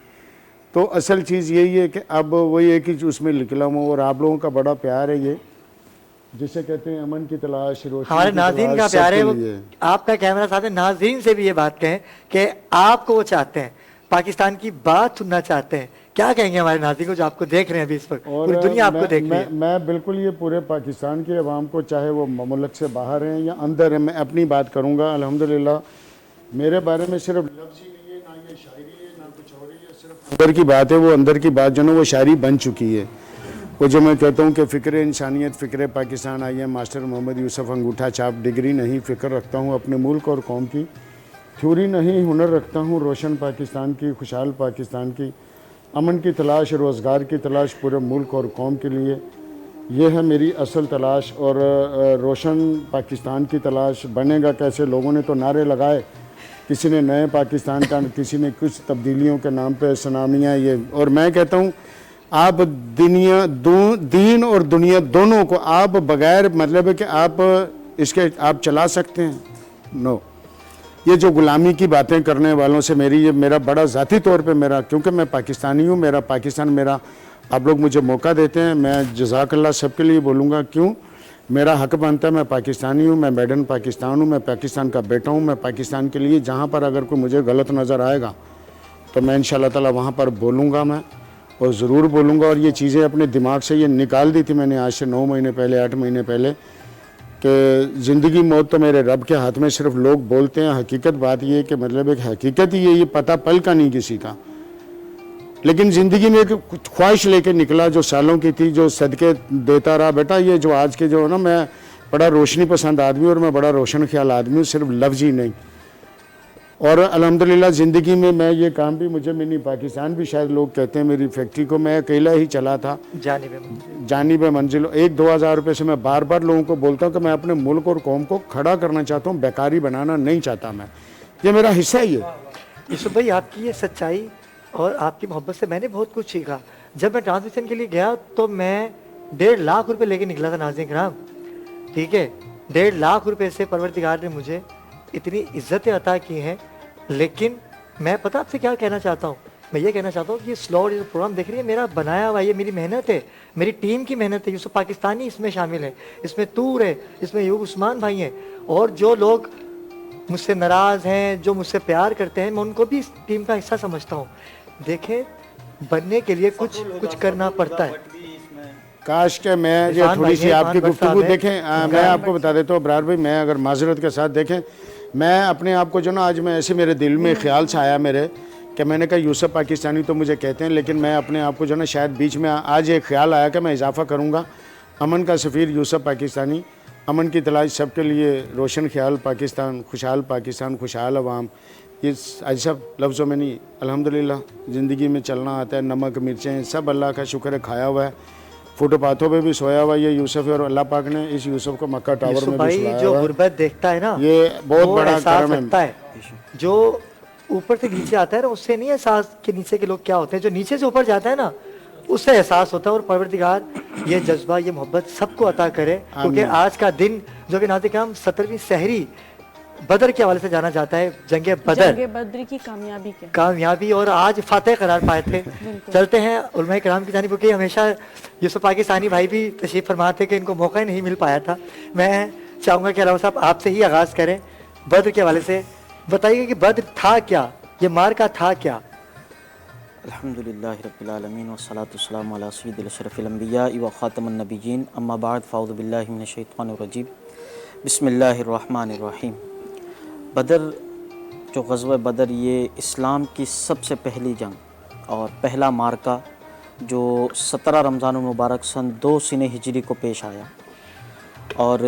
تو اصل چیز یہی ہے کہ اب وہی ہے کہ اس میں نکلا ہوں، اور آپ لوگوں کا بڑا پیار ہے، یہ جسے کہتے ہیں امن کی تلاش، روشنی ہمارے کی ناظرین کا تلاش، پیار ہے. سب وہ کے لیے. آپ کا کیمرہ ساتھ ہے، ناظرین سے بھی یہ بات کہیں کہ آپ کو وہ چاہتے ہیں، پاکستان کی بات سننا چاہتے ہیں. کیا کہیں گے ہمارے ناظرین کو جو آپ کو دیکھ رہے ہیں ابھی اس وقت، پوری دنیا آپ کو دیکھ رہی ہے. میں بالکل یہ پورے پاکستان کے عوام کو، چاہے وہ ملک سے باہر ہیں یا اندر ہیں، میں اپنی بات کروں گا. الحمدللہ میرے بارے میں صرف لفظ ہی نہیں ہے، نہ یہ شاعری ہے، نہ کچھ اور ہے، صرف اندر کی بات ہے. وہ اندر کی بات جو نا وہ شاعری بن چکی ہے. وہ جو میں کہتا ہوں کہ فکر انسانیت، فکر پاکستان آئی ہے، ماسٹر محمد یوسف انگوٹھا چھاپ. ڈگری نہیں، فکر رکھتا ہوں اپنے ملک اور قوم کی. تھیوری نہیں، ہنر رکھتا ہوں روشن پاکستان کی، خوشحال پاکستان کی. امن کی تلاش، روزگار کی تلاش پورے ملک اور قوم کے لیے. یہ ہے میری اصل تلاش. اور روشن پاکستان کی تلاش بنے گا کیسے؟ لوگوں نے تو نعرے لگائے، کسی نے نئے پاکستان کا، کسی نے کچھ تبدیلیوں کے نام پہ سنامیاں یہ. اور میں کہتا ہوں آپ دین اور دنیا دونوں کو آپ بغیر مطلب ہے کہ آپ اس کے آپ چلا سکتے ہیں؟ نو. یہ جو غلامی کی باتیں کرنے والوں سے یہ میرا بڑا ذاتی طور پہ میرا، کیونکہ میں پاکستانی ہوں، میرا پاکستان میرا، آپ لوگ مجھے موقع دیتے ہیں، میں جزاک اللہ سب کے لیے بولوں گا. کیوں؟ میرا حق بنتا ہے، میں پاکستانی ہوں، میں میڈ ان پاکستان ہوں، میں پاکستان کا بیٹا ہوں. میں پاکستان کے لیے جہاں پر اگر کوئی مجھے غلط نظر آئے گا تو میں انشاءاللہ تعالی وہاں پر بولوں گا، میں اور ضرور بولوں گا. اور یہ چیزیں اپنے دماغ سے یہ نکال دی تھی میں نے آج سے 9 مہینے پہلے، 8 مہینے پہلے، کہ زندگی موت تو میرے رب کے ہاتھ میں. صرف لوگ بولتے ہیں، حقیقت بات یہ ہے کہ مطلب ایک حقیقت ہی ہے، یہ پتہ پل کا نہیں کسی کا. لیکن زندگی میں ایک خواہش لے کے نکلا جو سالوں کی تھی، جو صدقے دیتا رہا. بیٹا یہ جو آج کے جو ہے نا، میں بڑا روشنی پسند آدمی اور میں بڑا روشن خیال آدمی ہوں، صرف لفظ ہی نہیں. اور الحمدللہ زندگی میں یہ کام بھی مجھے منی پاکستان بھی شاید لوگ کہتے ہیں، میری فیکٹری کو میں اکیلا ہی چلا تھا، جانب منزل. 1-2 ہزار روپے سے میں بار بار لوگوں کو بولتا ہوں کہ میں اپنے ملک اور قوم کو کھڑا کرنا چاہتا ہوں، بیکاری بنانا نہیں چاہتا. میں یہ میرا حصہ ہی ہے. یوسف بھائی آپ کی یہ سچائی اور آپ کی محبت سے میں نے بہت کچھ سیکھا. جب میں ٹرانسمیشن کے لیے گیا تو میں 1.5 لاکھ روپے لے کے نکلا تھا ناظرین کرام. ٹھیک ہے، 1.5 لاکھ روپے سے پروردگار نے مجھے اتنی عزتیں عطا کی ہیں. لیکن میں پتہ آپ سے کیا کہنا چاہتا ہوں؟ میں یہ کہنا چاہتا ہوں کہ یہ سلو جو پروگرام دیکھ رہی ہے میرا بنایا ہوا، یہ میری محنت ہے، میری ٹیم کی محنت ہے. یوسف پاکستانی اس میں شامل ہے، اس میں تور ہے، اس میں ایوب عثمان بھائی ہیں، اور جو لوگ مجھ سے ناراض ہیں، جو مجھ سے پیار کرتے ہیں، میں ان کو بھی اس ٹیم کا حصہ سمجھتا ہوں. دیکھیں بننے کے لیے کچھ کرنا پڑتا ہے. کاش کہ میں یہ تھوڑی سی آپ کی گفتگو دیکھیں، میں آپ کو بتا دیتا ہوں ابرار بھائی، میں اگر معذرت کے ساتھ دیکھیں، میں اپنے آپ کو جو نا آج میں ایسے میرے دل میں خیال سے آیا میرے کہ میں نے کہا یوسف پاکستانی تو مجھے کہتے ہیں، لیکن میں اپنے آپ کو جو نا شاید بیچ میں آج ایک خیال آیا کہ میں اضافہ کروں گا. امن کا سفیر یوسف پاکستانی، امن کی تلاش سب کے لیے، روشن خیال پاکستان، خوشحال عوام. ये ऐसा लफ्ज़ों में नहीं, अल्हम्दुलिल्लाह ज़िंदगी में चलना आता है, नमक मिर्चें सब अल्लाह का शुक्र है खाया हुआ है। फुटपाथों पे भी सोया हुआ ये यूसुफ है, और अल्लाह पाक ने इस यूसुफ को मक्का टावर यूसुफ में भी भाई सुलाया जो हुआ है। गुर्बत देखता है ना, ये बहुत वो बड़ा एहसास करम है। रखता है। जो ऊपर से नीचे आता है ना, उससे नहीं एहसास कि नीचे के लोग क्या होते हैं, जो नीचे से ऊपर जाता है ना, उससे एहसास होता है। और परवरदिगार ये जज्बा, ये मोहब्बत सबको अता करे, क्योंकि आज का दिन जो कि नाज़िर किराम 17वीं सहरी बदर के हवाले से जाना जाता है, जंगे बदर, जंगे बद्र की कामयाबी के कामयाबी, और आज फातेह करार पाए थे। चलते हैं उलमा कराम की जानिब, क्योंकि हमेशा यूसुफ पाकिस्तानी भाई भी तशरीफ़ फरमा थे कि इनको मौका ही नहीं मिल पाया था। मैं चाहूँगा कि अलामा साहब आपसे ही आगाज़ करें, बद्र के हवाले से बताइए कि बद्र था क्या, ये मार्का था क्या? अल्हम्दुलिल्लाहि रब्बिल आलमीन वस्सलातु वस्सलामु अला सय्यिदिल अशरफिल अंबिया व खातमुन नबिय्यीन अम्मा बाद फ़अऊज़ु बिल्लाहि मिनश शैतानिर रजीम बिस्मिल्लाहिर रहमानिर रहीम। बदर, जो ग़ज़वा बदर, ये इस्लाम की सबसे पहली जंग और पहला मार्का जो 17 रमज़ानुल मुबारक सन 2 सिने हिजरी को पेश आया, और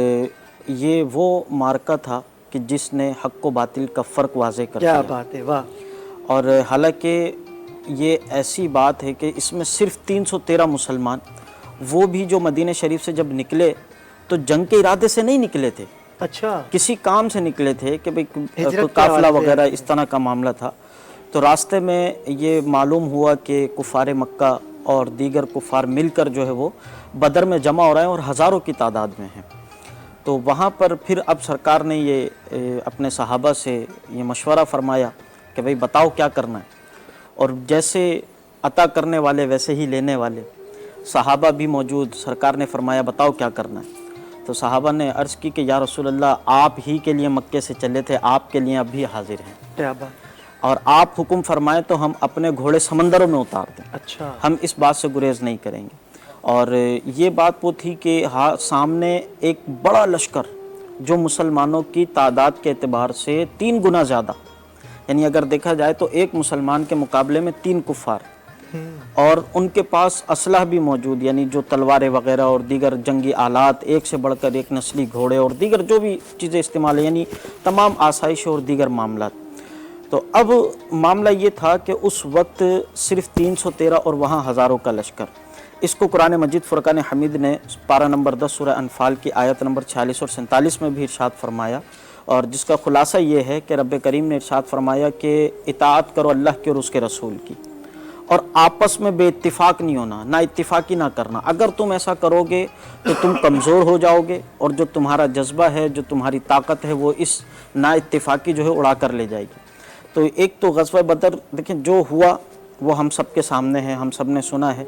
ये वो मार्का था कि जिसने हक़ व बातिल का फ़र्क वाज़े कर दिया। क्या बात है, वाह। और हालांकि ये ऐसी बात है कि इसमें सिर्फ 313 मुसलमान, वो भी जो मदीने शरीफ से जब निकले तो जंग के इरादे से नहीं निकले थे, अच्छा, किसी काम से निकले थे कि भाई हिजरत कोई के काफ़िला हवाले से। वगैरह इस तरह का मामला था। तो रास्ते में ये मालूम हुआ कि कुफ़ार मक्का और दीगर कुफ़ार मिलकर जो है वो बदर में जमा हो रहे हैं और हज़ारों की तादाद में हैं। तो वहाँ पर फिर अब सरकार ने ये अपने सहाबा से ये मशवरा फरमाया कि भाई बताओ क्या करना है, और जैसे अता करने वाले वैसे ही लेने वाले सहाबा भी मौजूद। सरकार ने फरमाया बताओ क्या करना है। तो सहाबा ने अर्ज़ की कि या रसूल अल्लाह, आप ही के लिए मक्के से चले थे, आपके लिए अब भी हाजिर हैं, क्या बात, और आप हुक्म फरमाएं तो हम अपने घोड़े समंदरों में उतार दें, अच्छा, हम इस बात से गुरेज नहीं करेंगे। और ये बात वो थी कि हाँ, सामने एक बड़ा लश्कर जो मुसलमानों की तादाद के एतबार से 3 गुना ज़्यादा, यानी अगर देखा जाए तो एक मुसलमान के मुकाबले में 3 कुफ़ार, और उनके पास असलह भी मौजूद, यानी जो तलवारें वगैरह और दीगर जंगी आलात, एक से बढ़कर एक नस्ली घोड़े और दीगर जो भी चीज़ें इस्तेमाल है, यानी तमाम आसाइश और दीगर मामला। तो अब मामला ये था कि उस वक्त सिर्फ 313 और वहाँ हज़ारों का लश्कर। इसको कुरान मजीद फ़ुरक़ान हमीद ने पारा नंबर 10 सूरह अनफाल की आयत नंबर 46 और 47 में भी इरशाद फरमाया, और जिसका खुलासा ये है कि रब्बे करीम ने इरशाद फरमाया कि इताअत करो अल्लाह की और उसके रसूल की, और आपस में बेइत्तिफाक नहीं होना, ना इत्तिफाकी ना करना। अगर तुम ऐसा करोगे तो तुम कमज़ोर हो जाओगे, और जो तुम्हारा जज्बा है, जो तुम्हारी ताकत है, वो इस ना इत्तिफाकी जो है उड़ा कर ले जाएगी। तो एक तो ग़ज़वा बदर देखें जो हुआ वो हम सब के सामने है, हम सब ने सुना है।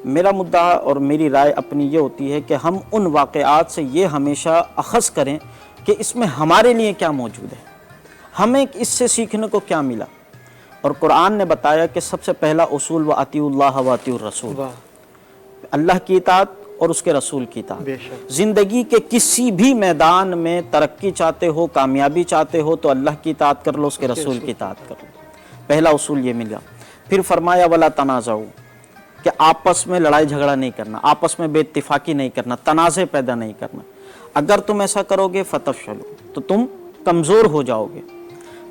मेरा मुद्दा और मेरी राय अपनी ये होती है कि हम उन वाक़यात से ये हमेशा अख़ज़ करें कि इसमें हमारे लिए क्या मौजूद है, हमें इससे सीखने को क्या मिला। और कुरान ने बताया कि सबसे पहला उसूल व अतीउल्लाह व अतीउर रसूल, अल्लाह की इताअत और उसके रसूल की इताअत। ज़िंदगी के किसी भी मैदान में तरक्की चाहते हो, कामयाबी चाहते हो, तो अल्लाह की इताअत कर लो, उसके रसूल की इताअत कर लो। पहला उसूल ये मिला। फिर फरमाया वला तनाज़उ, कि आपस में लड़ाई झगड़ा नहीं करना, आपस में बेइत्तिफाकी नहीं करना, तनाज़े पैदा नहीं करना। अगर तुम ऐसा करोगे फतफशलू, तो तुम कमज़ोर हो जाओगे।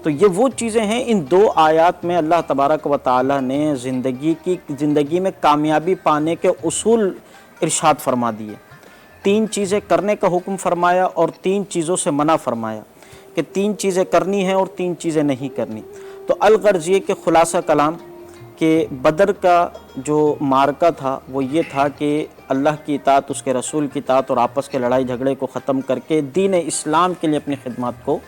तो ये वो चीज़ें हैं, इन 2 आयात में अल्लाह तबारक व तआला ने ज़िंदगी में कामयाबी पाने के उसूल इरशाद फरमा दिए। 3 चीज़ें करने का हुक्म फरमाया और 3 चीज़ों से मना फरमाया कि 3 चीज़ें करनी हैं और 3 चीज़ें नहीं करनी। तो अलगर्ज़ ये कि खुलासा कलाम कि बदर का जो मार्का था वो ये था कि अल्लाह की इताअत, उसके रसूल की इताअत और आपस के लड़ाई झगड़े को ख़त्म करके दीन इस्लाम के लिए अपनी खिदमत को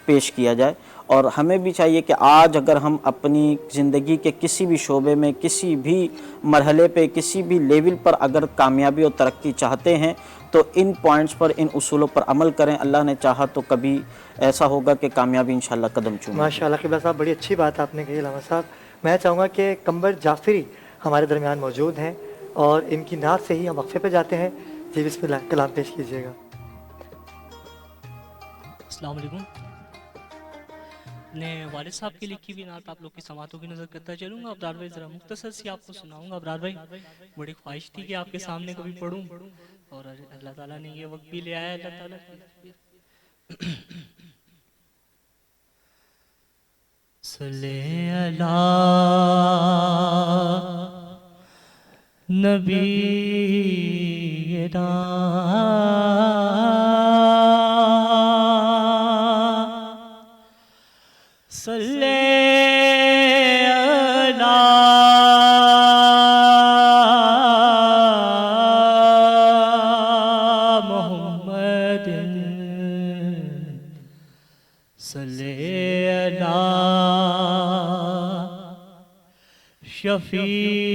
पेश किया जाए। और हमें भी चाहिए कि आज अगर हम अपनी ज़िंदगी के किसी भी शोबे में, किसी भी मरहले पे, किसी भी लेवल पर अगर कामयाबी और तरक्की चाहते हैं तो इन पॉइंट्स पर, इन उसूलों पर अमल करें। अल्लाह ने चाहा तो कभी ऐसा होगा कि कामयाबी इंशाअल्लाह कदम चूमे। माशाअल्लाह क़िबला साहब, बड़ी अच्छी बात आपने कही अल्लामा साहब। मैं चाहूँगा कि कम्बर जाफ़री हमारे दरमियान मौजूद हैं और इनकी नात से ही हम वक्फे पे जाते हैं। जी बिस्मिल्लाह, कलाम पेश कीजिएगा। अस्सलाम वालेकुम। अपने वालिद साहब की लिखी हुई नात आप लोग की समातों की नज़र करता चलूँगा। अब्रार भाई ज़रा मुख्तसर सी आपको सुनाऊँगा। अब्रार भाई, बड़ी ख्वाहिश थी कि आपके सामने कभी पढ़ूँ, और अल्लाह ताला ने ये वक्त भी ले आया। अल्लाह ताला صلی علی نبینا صلی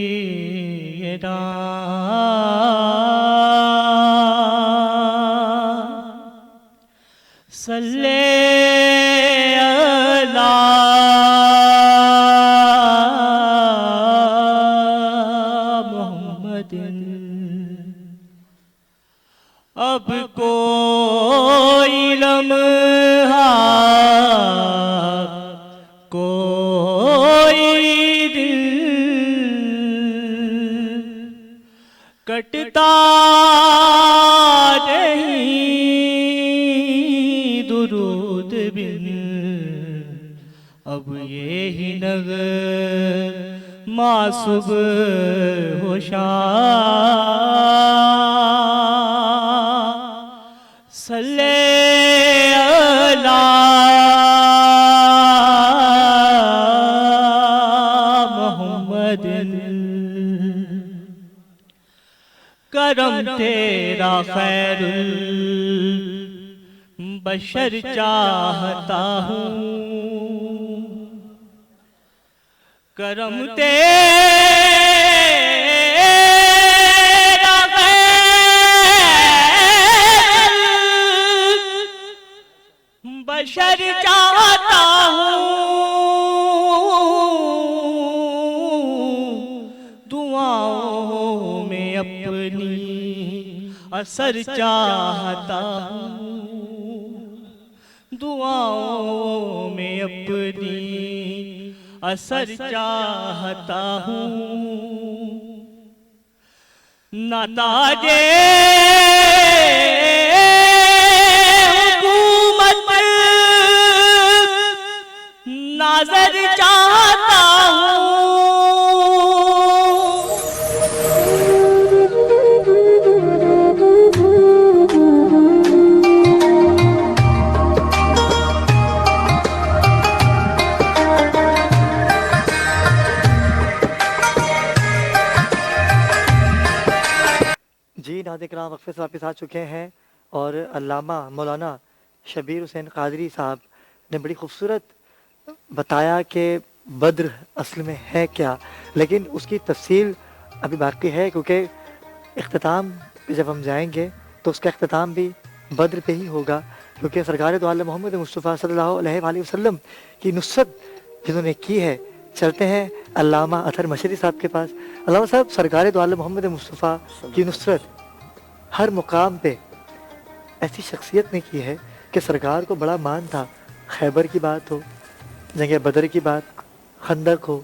شفیعنا صلی علی محمد اب کوئی لمحہ کٹتا نہیں درود بن اب یہی نغمہ صبح و شام صلی علی محمد کرم تیرا خیر البشر چاہتا ہوں کرم تیرا خیر البشر چاہتا ہوں دعاؤں میں اپنی اثر چاہتا ہوں دعاؤں میں اپنی اثر چاہتا ہوں نہ تاجے حکومت نظر چاہتا ہوں جی ناظرین کرام وقفے سے واپس آ چکے ہیں اور علامہ مولانا شبیر حسین قادری صاحب نے بڑی خوبصورت بتایا کہ بدر اصل میں ہے کیا، لیکن اس کی تفصیل ابھی باقی ہے کیونکہ اختتام جب ہم جائیں گے تو اس کا اختتام بھی بدر پہ ہی ہوگا، کیونکہ سرکار دو عالم محمد مصطفیٰ صلی اللہ علیہ وآلہ وسلم کی نصرت جنہوں نے کی ہے. چلتے ہیں علامہ اطہر مشری صاحب کے پاس. علامہ صاحب، سرکار دو عالم محمد مصطفیٰ کی نصرت ہر مقام پہ ایسی شخصیت نے کی ہے کہ سرکار کو بڑا مان تھا. خیبر کی بات ہو، جنگ بدر کی بات، خندق ہو،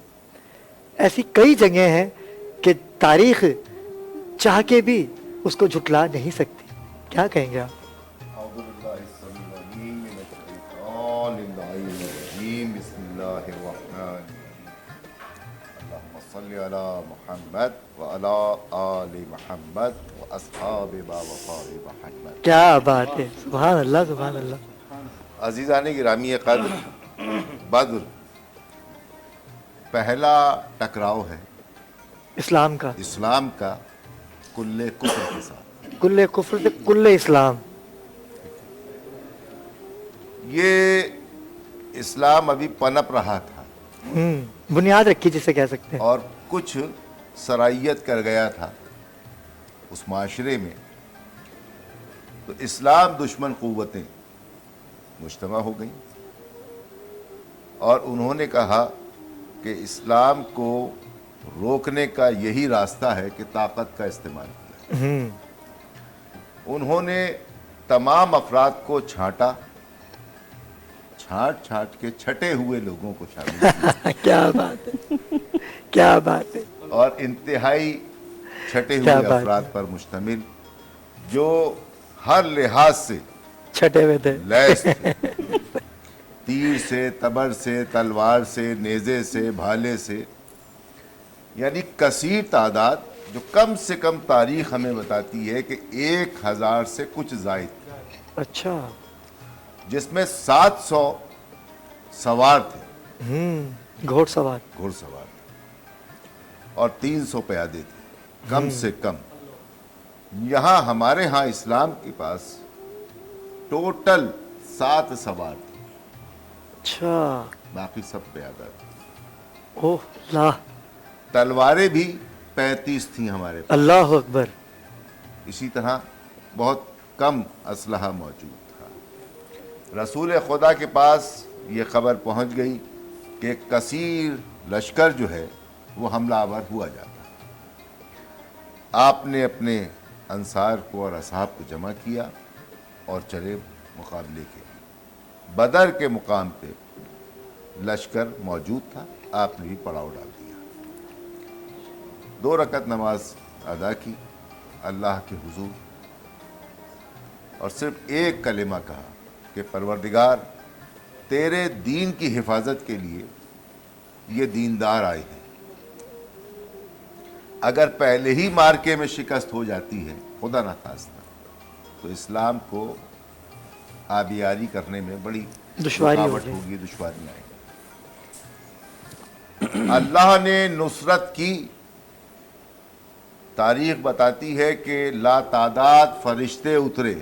ایسی کئی جنگیں ہیں کہ تاریخ چاہ کے بھی اس کو جھٹلا نہیں سکتی. کیا کہیں گے آپ؟ صلی علی محمد وعلی آل محمد واصحاب وفاء محمد. کیا بات ہے، سبحان اللہ سبحان اللہ. عزیزان گرامی قدر، بدر پہلا ٹکراؤ ہے اسلام کا کل کفر کے ساتھ. کل کفر سے کل اسلام. یہ اسلام ابھی پنپ رہا تھا، بنیاد رکھی جسے کہہ سکتے ہیں، اور کچھ سرائیت کر گیا تھا اس معاشرے میں. تو اسلام دشمن قوتیں مجتمع ہو گئیں اور انہوں نے کہا کہ اسلام کو روکنے کا یہی راستہ ہے کہ طاقت کا استعمال کیا. انہوں نے تمام افراد کو چھانٹ کے چھٹے ہوئے لوگوں کو شامل کیا. کیا بات ہے، کیا بات ہے. اور انتہائی چھٹے ہوئے افراد پر مشتمل جو ہر لحاظ سے چھٹے ہوئے تھے. لیس تھے. तीर से, तबर से, तलवार से, नेज़े से, भाले से, यानी कसीर तादाद जो कम से कम तारीख हमें बताती है कि 1000 से कुछ जायद, अच्छा, जिसमें 700 सवार थे, घोड़सवार और 300 प्यादे थे, कम से कम। यहाँ हमारे यहाँ इस्लाम के पास टोटल 7 सवार थे, अच्छा, बाकी सब प्यादा थे। ओह ला, तलवारें भी 35 थी हमारे पास। अल्लाह अकबर। इसी तरह बहुत कम असलहा मौजूद था। रसूल खुदा के पास ये खबर पहुंच गई कि कसीर लश्कर जो है वो हमलावर हुआ जाता है। आपने अपने अंसार को और असहाब को जमा किया और चले मुकाबले के। बदर के मुकाम पे लश्कर मौजूद था, आपने भी पड़ाव डाल दिया। 2 रकत नमाज अदा की अल्लाह के हुजूर, और सिर्फ एक कलिमा कहा कि परवरदिगार, तेरे दीन की हिफाजत के लिए ये दीनदार आए हैं। अगर पहले ही मार्के में शिकस्त हो जाती है, खुदा ना खास्ता, तो इस्लाम को आबियारी करने में बड़ी दुश्वारी होगी, दुश्वारी आएगी। अल्लाह ने नुसरत की तारीख बताती है कि लातादाद फरिश्ते उतरे।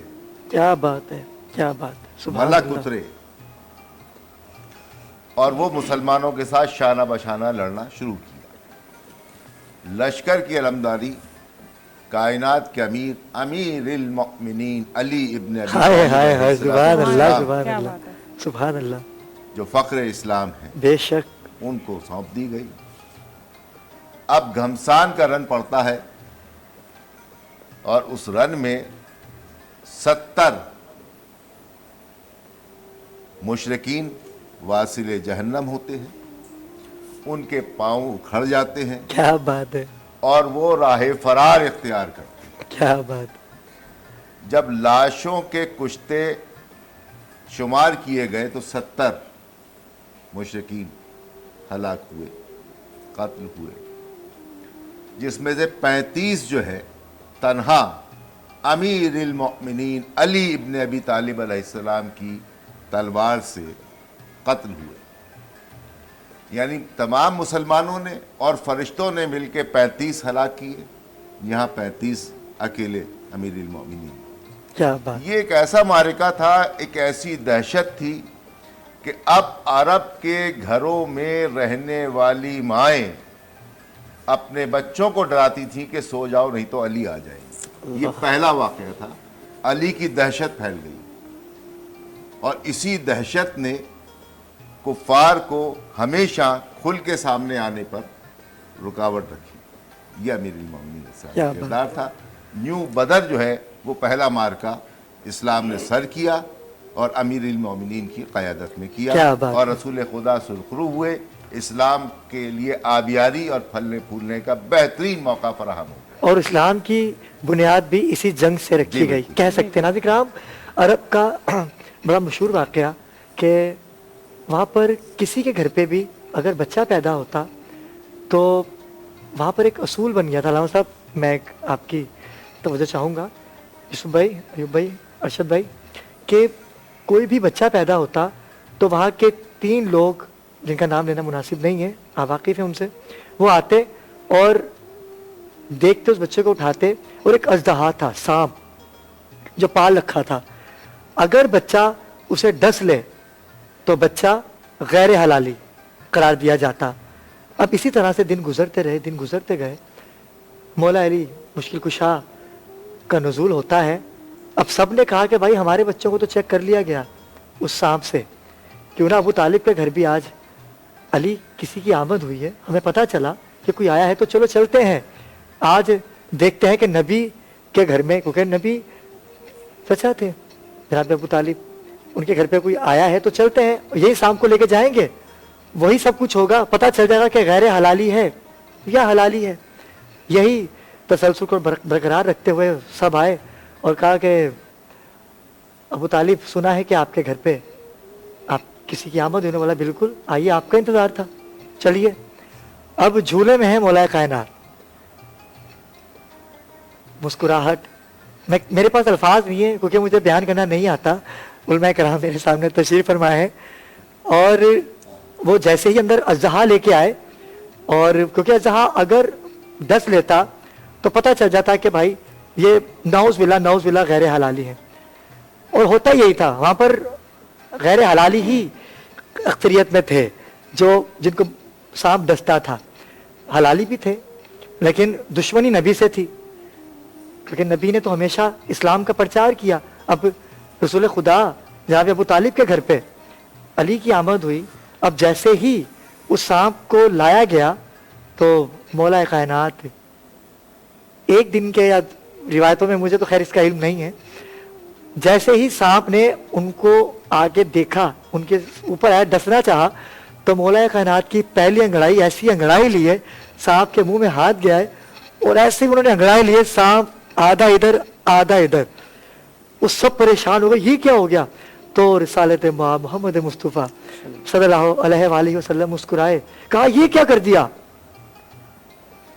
क्या बात है, क्या बात है, सुभान मलक अल्लाह। उतरे और वो मुसलमानों के साथ शाना बशाना लड़ना शुरू किया। लश्कर की अलमदारी कायनात के अमीर अमीरुल मोमिनीन अली इब्न अबी हाय हाय हाय, सुभान अल्लाह, तालिब सुभान अल्लाह, सुभान अल्लाह, जो फ़ख्र इस्लाम है, बेशक, उनको सौंप दी गई। अब घमसान का रन पड़ता है और उस रन में 70 मुशरिकीन वासिले जहन्नम होते हैं, उनके पांव उखड़ जाते हैं। क्या बात है, और वो राह फरार इख्तियार करते हैं। क्या बात। जब लाशों के कुश्ते शुमार किए गए तो 70 मुशरिकीन हलाक हुए, कत्ल हुए, जिसमें से 35 जो है तन्हा अमीरुल मोमिनीन अली इब्न अबी तालिब अलैहिस्सलाम की तलवार से कत्ल हुए। यानी तमाम मुसलमानों ने और फरिश्तों ने मिलकर 35 हलाक किए, यहाँ 35 अकेले अमीरुल मोमिनीन। क्या बात। ये एक ऐसा मारिका था, एक ऐसी दहशत थी कि अब अरब के घरों में रहने वाली माएँ अपने बच्चों को डराती थीं कि सो जाओ नहीं तो अली आ जाएंगे। ये पहला वाक़या था। अली की दहशत फैल गई और इसी दहशत ने कुफ़ार को हमेशा खुल के सामने आने पर रुकावट रखी। ये अमीरुल मोमिनीन का किरदार था। न्यू बदर जो है वो पहला मार्का इस्लाम ने सर किया और अमीरुल मोमिनीन की क़यादत में किया, और रसूल खुदा सुरखरू हुए। इस्लाम के लिए आबियारी और फलने फूलने का बेहतरीन मौका फराहम हो, और इस्लाम की बुनियाद भी इसी जंग से रखी गई, कह सकते हैं ना विक्राम। अरब का बड़ा मशहूर वाक़या कि वहाँ पर किसी के घर पे भी अगर बच्चा पैदा होता तो वहाँ पर एक असूल बन गया था। अलामा साहब, मैं एक आपकी तवज्जो चाहूँगा, यूसुफ भाई, अयूब भाई, अरशद भाई, कि कोई भी बच्चा पैदा होता तो वहाँ के 3 लोग, जिनका नाम लेना मुनासिब नहीं है, आप वाकिफ़ हैं उनसे, वो आते और देखते, उस बच्चे को उठाते, और एक अजदहा था, सांप जो पाल रखा था, अगर बच्चा उसे डस ले तो बच्चा गैर हलाली करार दिया जाता। अब इसी तरह से दिन गुजरते रहे, दिन गुजरते गए। मौला अली मुश्किल कुशा का नुज़ूल होता है। अब सब ने कहा कि भाई हमारे बच्चों को तो चेक कर लिया गया उस सांप से, क्यों ना अबू तालिब के घर भी आज अली किसी की आमद हुई है, हमें पता चला कि कोई आया है, तो चलो चलते हैं, आज देखते हैं कि नबी के घर में, क्योंकि नबी सच्चा थे जनाब अबू तालिब, उनके घर पे कोई आया है, तो चलते हैं, यही सांप को लेके जाएंगे, वही सब कुछ होगा, पता चल जाएगा कि गैर हलाली है या हलाली है। यही तसलसल को बरकरार रखते हुए सब आए और कहा कि अबू तालिब, सुना है कि आपके घर पे आप किसी की आमद होने वाला, बिल्कुल आइए, आपका इंतजार था, चलिए। अब झूले में है मौलाए कायनात, मुस्कुराहट, मेरे पास अल्फाज नहीं है क्योंकि मुझे बयान करना नहीं आता। उलमा कराम मेरे सामने तशरीफ फरमाए हैं, और वो जैसे ही अंदर अज़हा लेके आए, और क्योंकि अज़हा अगर 10 लेता तो पता चल जाता कि भाई ये नौज़ बिल्ला गैर हलाली है, और होता यही था। वहाँ पर गैर हलाली ही अक्सरियत में थे, जो जिनको सांप डसता था। हलाली भी थे लेकिन दुश्मनी नबी से थी, क्योंकि नबी ने तो हमेशा इस्लाम का प्रचार किया। अब रसूल खुदा जनाब अबू तालिब के घर पे अली की आमद हुई। अब जैसे ही उस सांप को लाया गया तो मौला कायनात एक दिन के, या रिवायतों में, मुझे तो खैर इसका इल्म नहीं है, जैसे ही सांप ने उनको आगे देखा, उनके ऊपर आया, डसना चाहा, तो मौला कायनात की पहली अंगड़ाई ऐसी अंगड़ाई लिए, सांप के मुंह में हाथ गया है, और ऐसे ही उन्होंने अंगड़ाई लिए, सांप आधा इधर आधा इधर। वो सब परेशान हो गए, ये क्या हो गया? तो रिसालत मोहम्मद मुस्तफ़ा सल्लल्लाहु अलैहि वसल्लम मुस्कुराए, कहा ये क्या कर दिया?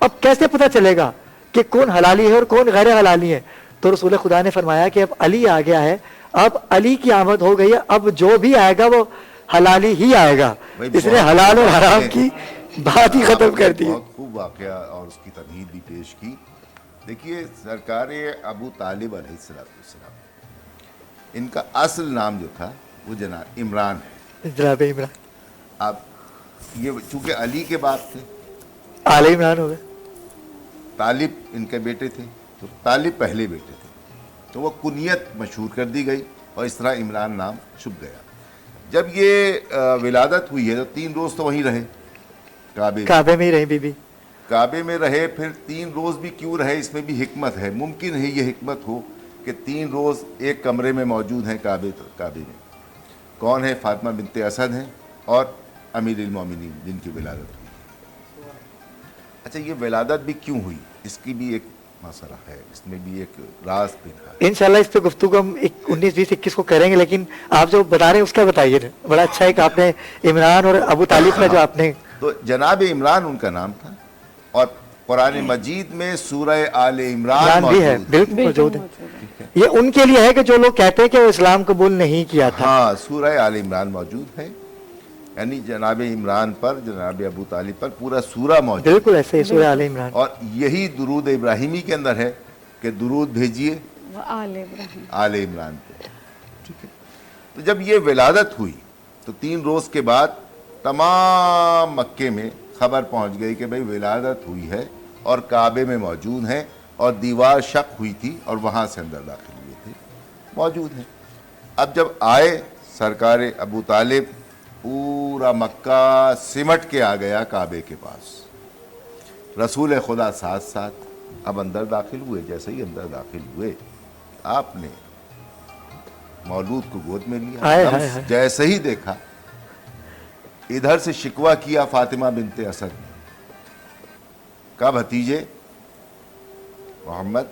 अब कैसे पता चलेगा कि कौन हलाली है और कौन गैर हलाली है? तो रसूल खुदा ने फरमाया कि अब अली आ गया है, अब अली की आमद हो गई है, अब जो भी आएगा वो हलाली ही आएगा। इसने हलाल और हराम की बात ही खत्म कर दी। बहुत खूब वाकया और उसकी तमहीद भी पेश की। देखिए, सरकार अबू तालिब अलैहिस्सलाम, इनका असल नाम जो था वो जनाब इमरान है। जनाब इमरान। अब ये चूंकि अली के बाप थे, आले इमरान हो गए। तालिब इनके बेटे थे, तो तालिब पहले बेटे थे, तो वो कुनियत मशहूर कर दी गई और इस तरह इमरान नाम छुप गया। जब ये विलादत हुई है तो 3 रोज़ तो वहीं रहे, काबे में ही रही बीबी, काबे में रहे। फिर 3 रोज़ भी क्यों रहे, इसमें भी हिकमत है। मुमकिन है ये हिकमत हो कि 3 रोज़ एक कमरे में मौजूद हैं काबे में। कौन है? फातिमा बिनते असद हैं और अमीरुल मोमिनीन जिनकी विलादत हुई। अच्छा, ये विलादत भी क्यों हुई, इसकी भी एक मसला है, इसमें भी एक राज भी है। इंशाल्लाह इस पे गुफ्तगू हम 19, 20, 21 को करेंगे, लेकिन आप जो बता रहे हैं उसका बताइए। बड़ा अच्छा है कि आपने इमरान और अबू तालिब का जो आपने, तो जनाब इमरान उनका नाम था, और कुरान मजीद में सूरह आले इमरान भी है, बिल्कुल मौजूद है। ये उनके लिए है कि जो लोग कहते हैं कि वो इस्लाम कबूल नहीं किया था। हाँ, सूरह आले इमरान मौजूद है, यानी जनाब इमरान पर, जनाब अबू तालिब पर पूरा सूरा मौजूद, बिल्कुल ऐसे सूरह आले इमरान। और यही दुरूद इब्राहिमी के अंदर है कि दुरूद भेजिए आले इमरान पे। ठीक है, तो जब ये विलादत हुई तो 3 रोज़ के बाद तमाम मक्के में खबर पहुंच गई कि भाई विलादत हुई है और काबे में मौजूद हैं, और दीवार शक हुई थी और वहाँ से अंदर दाखिल हुए थे, मौजूद हैं। अब जब आए सरकार अबू तालिब, पूरा मक्का सिमट के आ गया काबे के पास, रसूल खुदा साथ साथ। अब अंदर दाखिल हुए, जैसे ही अंदर दाखिल हुए आपने मौलूद को गोद में लिया। जैसे ही देखा, इधर से शिकवा किया फातिमा बिनते असद ने, कहा भतीजे मोहम्मद,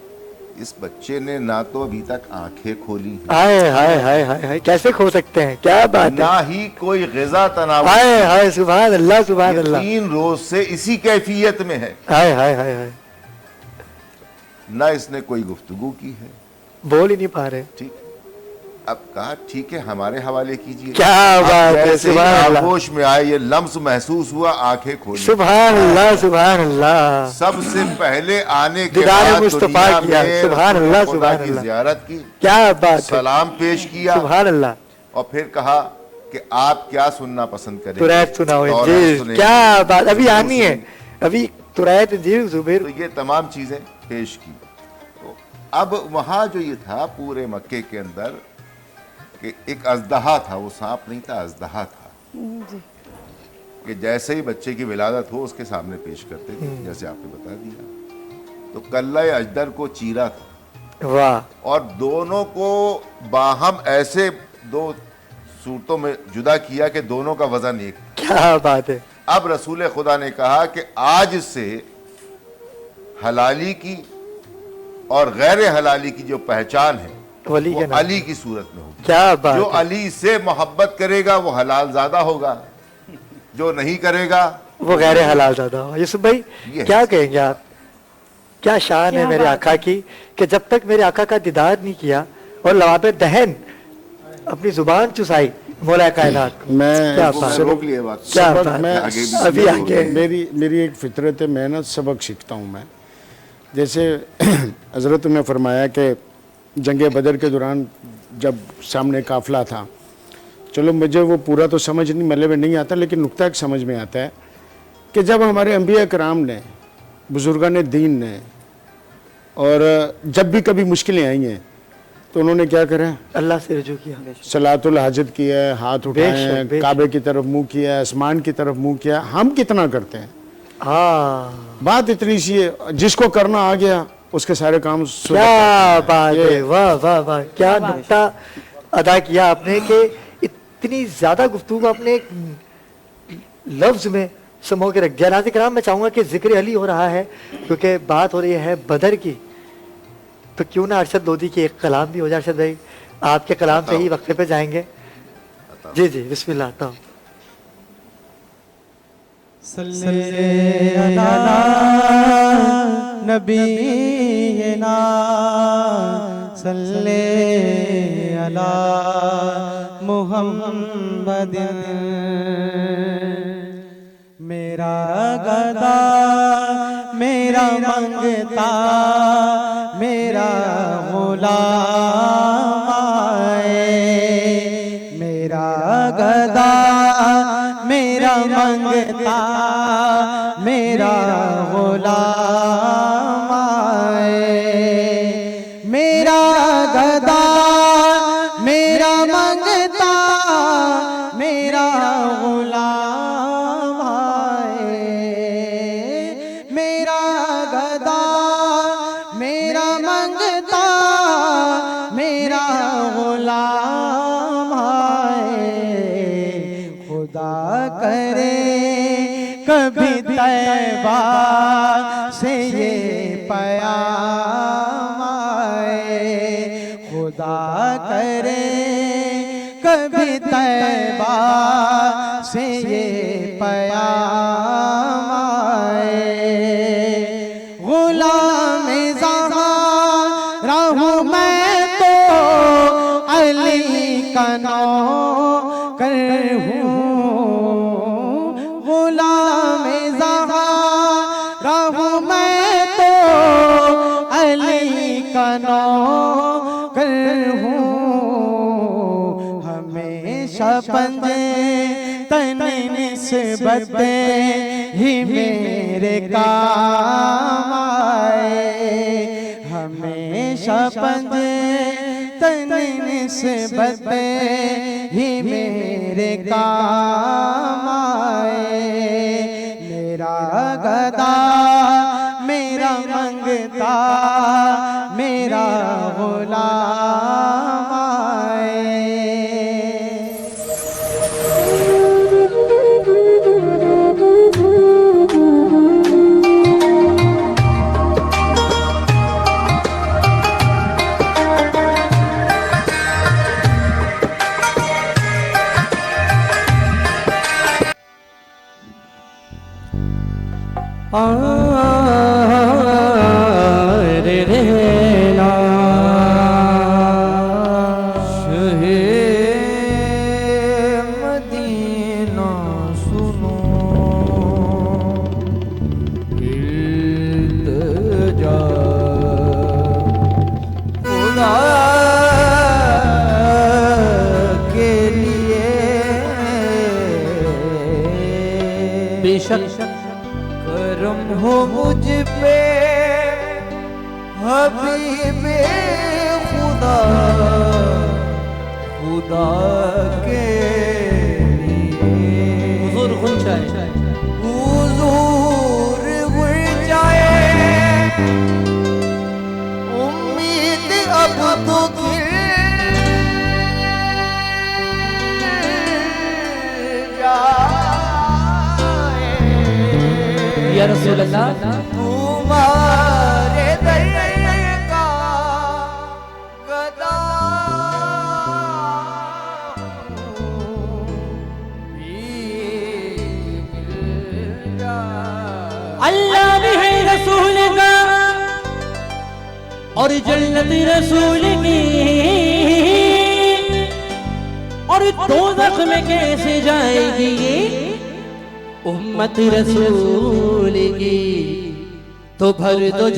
इस बच्चे ने ना तो अभी तक आंखें खोली हैं, हाय हाय हाय हाय, कैसे खो सकते हैं, क्या बात है, ना ही कोई ग़िज़ा तनावुल, हाय हाय सुभान अल्लाह सुभान अल्लाह, 3 रोज से इसी कैफियत में है, हाय हाय हाय हाय, ना इसने कोई गुफ्तगू की है, बोल ही नहीं पा रहे। ठीक, अब कहा ठीक है हमारे हवाले कीजिए। क्या बात है, सुभान अल्लाह, होश में आए, ये लम्स महसूस हुआ, आंखें खोली, सुभान अल्लाह सुभान अल्लाह, सबसे पहले आने के दीदार बाद मुस्तफा किया, सुभान अल्लाह सुभान की अल्लाह, ज़ियारत की, क्या बात, सलाम पेश किया, सुभान अल्लाह, और फिर कहा कि आप क्या सुनना पसंद करेंगे? तुरैत सुनाओ जी, क्या बात, अभी आनी है, अभी तुरैत जी ज़ुबैर। तो ये तमाम चीज़ें पेश की। तो अब वहाँ जो ये था पूरे मक्के के अंदर कि एक अज़दहा था, वो सांप नहीं था, अज़दहा था जी, कि जैसे ही बच्चे की विलादत हो उसके सामने पेश करते थे, जैसे आपने बता दिया। तो कल्ला अजदर को चीरा था, वाह, और दोनों को बाहम ऐसे 2 सूरतों में जुदा किया कि दोनों का वजन एक। क्या बात है। अब रसूल खुदा ने कहा कि आज से हलाली की और गैर हलाली की जो पहचान है वली वो के नाम अली की सूरत में होगी। क्या बात जो है। अली से मोहब्बत करेगा वो हलाल ज़्यादा होगा, जो नहीं करेगा वो गैर हलाल ज़्यादा हो। यूसुफ भाई क्या कहेंगे आप, क्या शान है मेरे आका की कि जब तक मेरे आका का दीदार नहीं किया और लवाबे दहन अपनी जुबान चुसाई मौला कायनात को। मैं क्या रोक लिए बात, क्या सबक बात, मैं अभी आगे मेरी एक फितरत है, मेहनत सबक सीखता हूँ मैं। जैसे हज़रत ने फरमाया कि जंग बदर के दौरान जब सामने काफ़िला था, चलो मुझे वो पूरा तो समझ नहीं मतलब में नहीं आता, लेकिन नुक्ता एक समझ में आता है कि जब हमारे अंबिया कराम ने, बुजुर्गान दीन ने, और जब भी कभी मुश्किलें आई हैं तो उन्होंने क्या करा, अल्लाह से रुजू किया, सलातुल हाजत किया है, हाथ उठाए, काबे की तरफ मुंह किया, आसमान की तरफ मुंह किया। हम कितना करते हैं? हाँ, बात इतनी सी है, जिसको करना आ गया उसके सारे काम। क्या बात है, वाह वाह वाह, क्या नुक्ता अदा किया आपने कि इतनी ज्यादा गुफ्तगू आपने एक लफ्ज में समो के रख दिया। नाज़रीन किराम, मैं चाहूंगा कि जिक्र अली हो रहा है क्योंकि बात हो रही है बदर की, तो क्यों ना अरशद लोधी की एक कलाम भी हो जाए। अरशद भाई आपके कलाम से ही वक्फे पे जाएंगे। जी जी बिस्मिल्लाह। तो नबीना सल्ले अला मुहम्मद। मेरा गदा मेरा मंगता मेरा गुलाम आए, मेरा गदा मेरा मंगता मेरा गुलाम आए, मेरा गदा मेरा मंगता मेरा गुलाम आए, मेरा गदा मेरा मंगता मेरा गुलाम आए। खुदा करे कभी तैबा से ये प्याम आए, खुदा करे कभी तैबा से ये प्याम आए। गुलाम ज़हरा हूँ मैं तो अली का नौकर हूँ, गुलाम ज़हरा हूँ मैं तो अली का नौकर हूँ। हमेशा पंजे तन निस्बत ही मेरे काम आए, हमेशा पंजे तन निस्बत ही मेरे काम आए। मेरा गदा मेरा मंगता मेरा गुलाम आए। रे रे ना शहे मदीना सुनो, इल्तिजा खुदा के लिए बेशक करम हो मुझ पे हबीबे खुदा, खुदा के लिए हुजूर गुल जाए, हुजूर गुल जाए। उम्मीद अब तो खिल जाए या रसूल अल्लाह। तुम्हारे दर का गदा اور جنت رسول کی اور دوزخ میں کیسے جائے گی یہ امت رسول کی تو بھر دو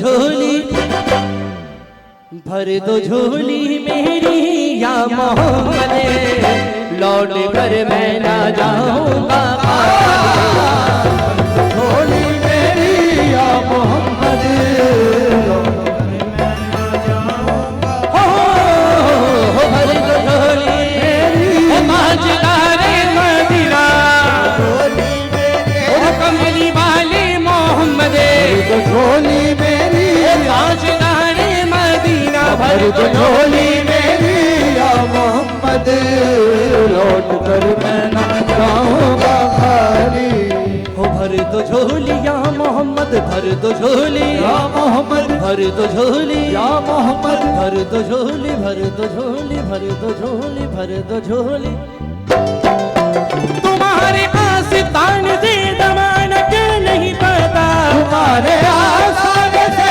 جھولی میری یا محمد لوٹ کر میں نہ جاؤں گا جھولی میری یا محمد جھولی میری تاجدار مدینہ بھر دو جھولی میری یا محمد لوٹ کر میں نہ جاؤں گا خالی ہو بھر دو جھولی یا محمد بھر دو جھولی یا محمد بھر دو جھولی یا محمد بھر دو جھولی بھر دو جھولی بھر دو جھولی بھر دو جھولی تمہارے آستان سے زمانہ کے نہیں پتا تمہارے آستان سے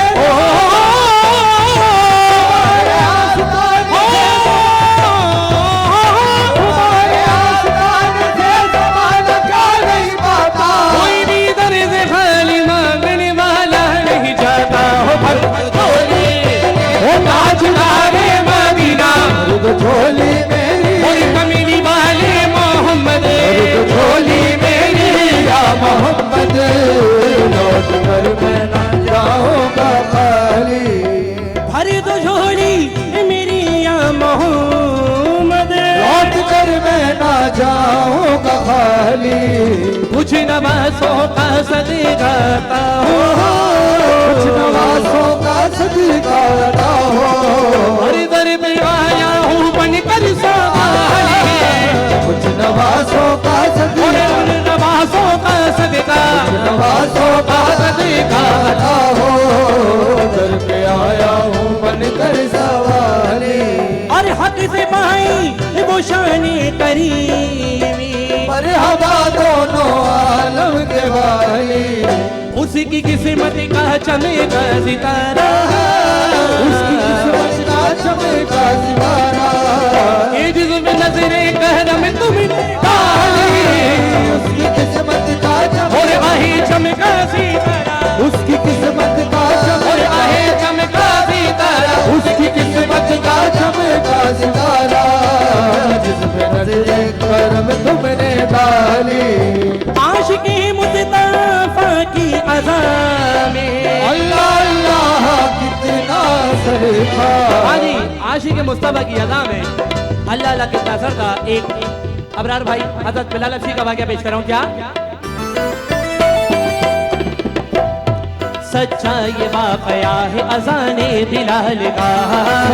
تمہارے آستان سے زمانہ کا نہیں پتا کوئی بھی درد خالی مانگنے والا نہیں جاتا ہو بھر جھولی ہو تاجدار مدینہ بھر جھولی میری اور کمیلی والے محمد جھولی میری یا محمد لوٹ کر میں نہ جاؤں گا خالی بھر دو جھولی میری یا محمد لوٹ کر میں نہ جاؤں گا خالی کچھ نوازوں کا صدقہ عطا ہو کچھ نوازوں کا صدقہ عطا ہو ہر در پہ آیا ہوں بن کر سوالی کچھ نوازوں کا صدقہ نوازوں کا صدقہ نوازوں کا صدقہ عطا ہو در پہ آیا ہوں بن کر سوالی اور حق سے پائی وہ شان کریمی مرحبا دونوں عالم کے والی اس کی قسمت کا چمکا ستارہ اس کی قسمت کا چمکا ستارہ یہ جسم نظر کرم تم ڈالی اس کی قسمت کا اور آہی چمکا ستارہ اس کی قسمت کا اور آہی چمکا ستارہ اس کی قسمت کا چمکا ستارہ جسم نظر کرم تم نے ڈالی عاشقی مصطفیٰ کی عزا میں اللہ اللہ کتنا سرکھا آجی عاشق مصطفیٰ کی عزا میں اللہ اللہ کتنا سر تھا ایک ابرار بھائی حضرت بلال افسی کا واقعہ پیش کر رہا ہوں کیا سچا یہ واقعہ ہے اذان بلال کا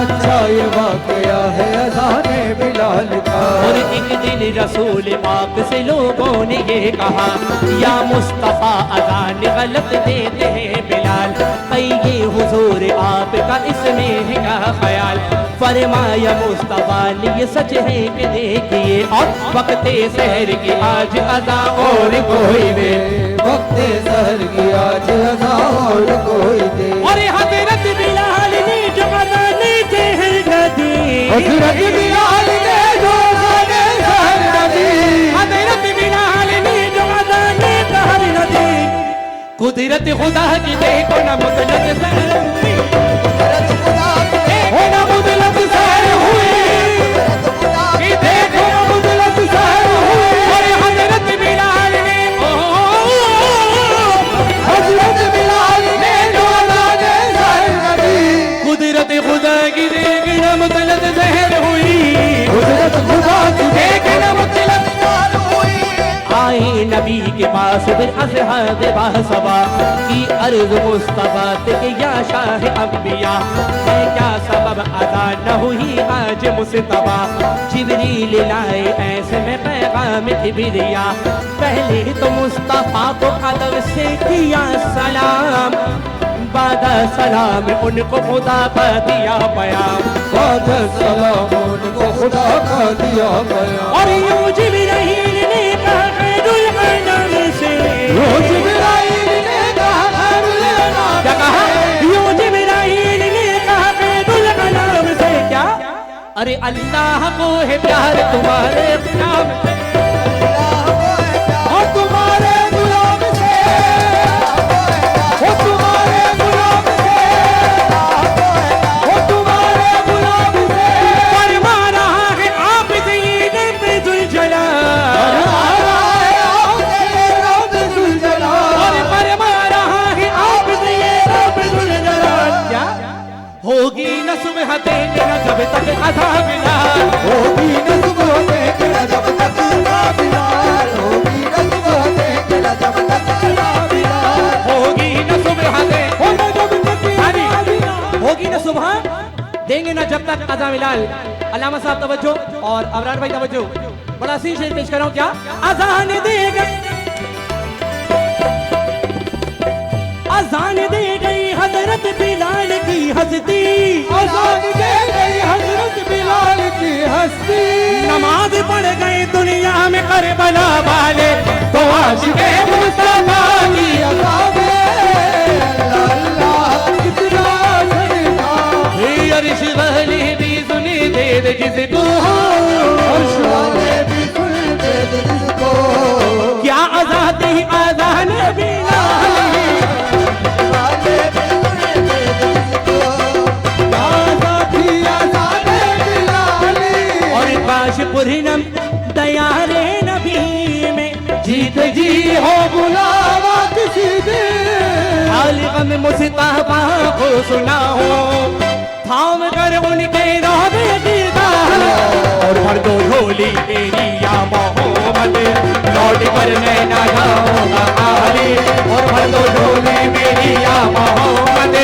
سچا یہ واقعہ ہے اذان بلال کا اور ایک دن رسول پاک سے لوگوں نے یہ کہا یا مصطفیٰ اذان غلط دیتے ہیں بلال یہ حضور آپ کا اس میں ہے کیا خیال فرمایا مصطفیٰ نے یہ سچ ہے کہ دیکھیے اور وقت سحر کی آج اذا اور کوئی دے وقت سحر کی آج اذا اور کوئی دے اور حضرت بلال نے جو اذان سحر نہ دی حضرت بلال نے جو اذان سحر نہ دی حضرت بلال نے جو اذان سحر نہ دی قدرت خدا کی دیکھو نہ مطلق سحر ہوئی قدرت خدا کی دیکھو نہ مطلق سحر ہوئی دیکھو نہ مطلق سحر ہوئی اور حضرت بلال نے حضرت بلال نے جو اذان سحر نہ دی قدرت خدا کی دیکھو نہ مطلق سحر ہوئی قدرت خدا کی دیکھو نہ مطلق سحر ہوئی آئے نبی کے پاس پھر اصحاب باصبا کی عرض مصطفیٰ کہ یا شاہ انبیاء ہے کیا سبب ادا نہ ہوئی آج مصطفیٰ جبریل لائے ایسے میں پیغام کبریا پہلے تو مصطفیٰ کو ادب سے کیا سلام بعد سلام ان کو خدا کا دیا پیام بعد سلام ان کو خدا کا دیا پیام اور یوں جبریل نے کہا خیر الانام سے یوں جبرائیل نے کہا خیر الانام سے یوں جبرائیل نے کہا अल्लाह को है प्यार तुम्हारे गुलाम से, और तुम्हारे गुलाम से, और तुम्हारे गुलाम से, और तुम्हारे गुलाम से फरमा रहा है आप सय्यद ज़ुलजलाल, और फरमा रहा है आप सय्यद ज़ुलजलाल। क्या होगी न सुबह देंगे न जब तक अज़ाब बिलाल, होगी न सुबह देंगे न जब तक अज़ाब बिलाल, होगी न सुबह देंगे न जब तक अज़ाब बिलाल, होगी न सुबह देंगे न जब तक अज़ाब बिलाल, होगी न सुबह देंगे न जब तक अज़ाब बिलाल। अल्लामा साहब तवज्जो और अबरार भाई तवज्जो, बड़ा सी शेर पेश कर रहा हूँ। क्या अज़ान देगा, अज़ान दे गई हजरत बिलाल की हस्ती, अज़ान दे गई हजरत बिलाल की हस्ती, नमाज पढ़ गई दुनिया में करबला वाले, तो आशिक़े मुस्तफ़ा की अज़ान अल्लाह कितना सजदा, ये अर्श वाले भी सुने दे जिसको, अर्श वाले भी सुने दे जिसको, क्या आज़ाद ही आज़ान बिलाल, पुरनम दयारे नबी में जीत जी हो बुलावा किसी दे, हाल गम मुस्तफा को सुनाओ, थाम कर उनके रोज़े दीदार, और भर दो झोली तेरी या मोहम्मद, लौट कर मैं ना जाऊंगा खाली, और भर दो झोली मेरी या मोहम्मद,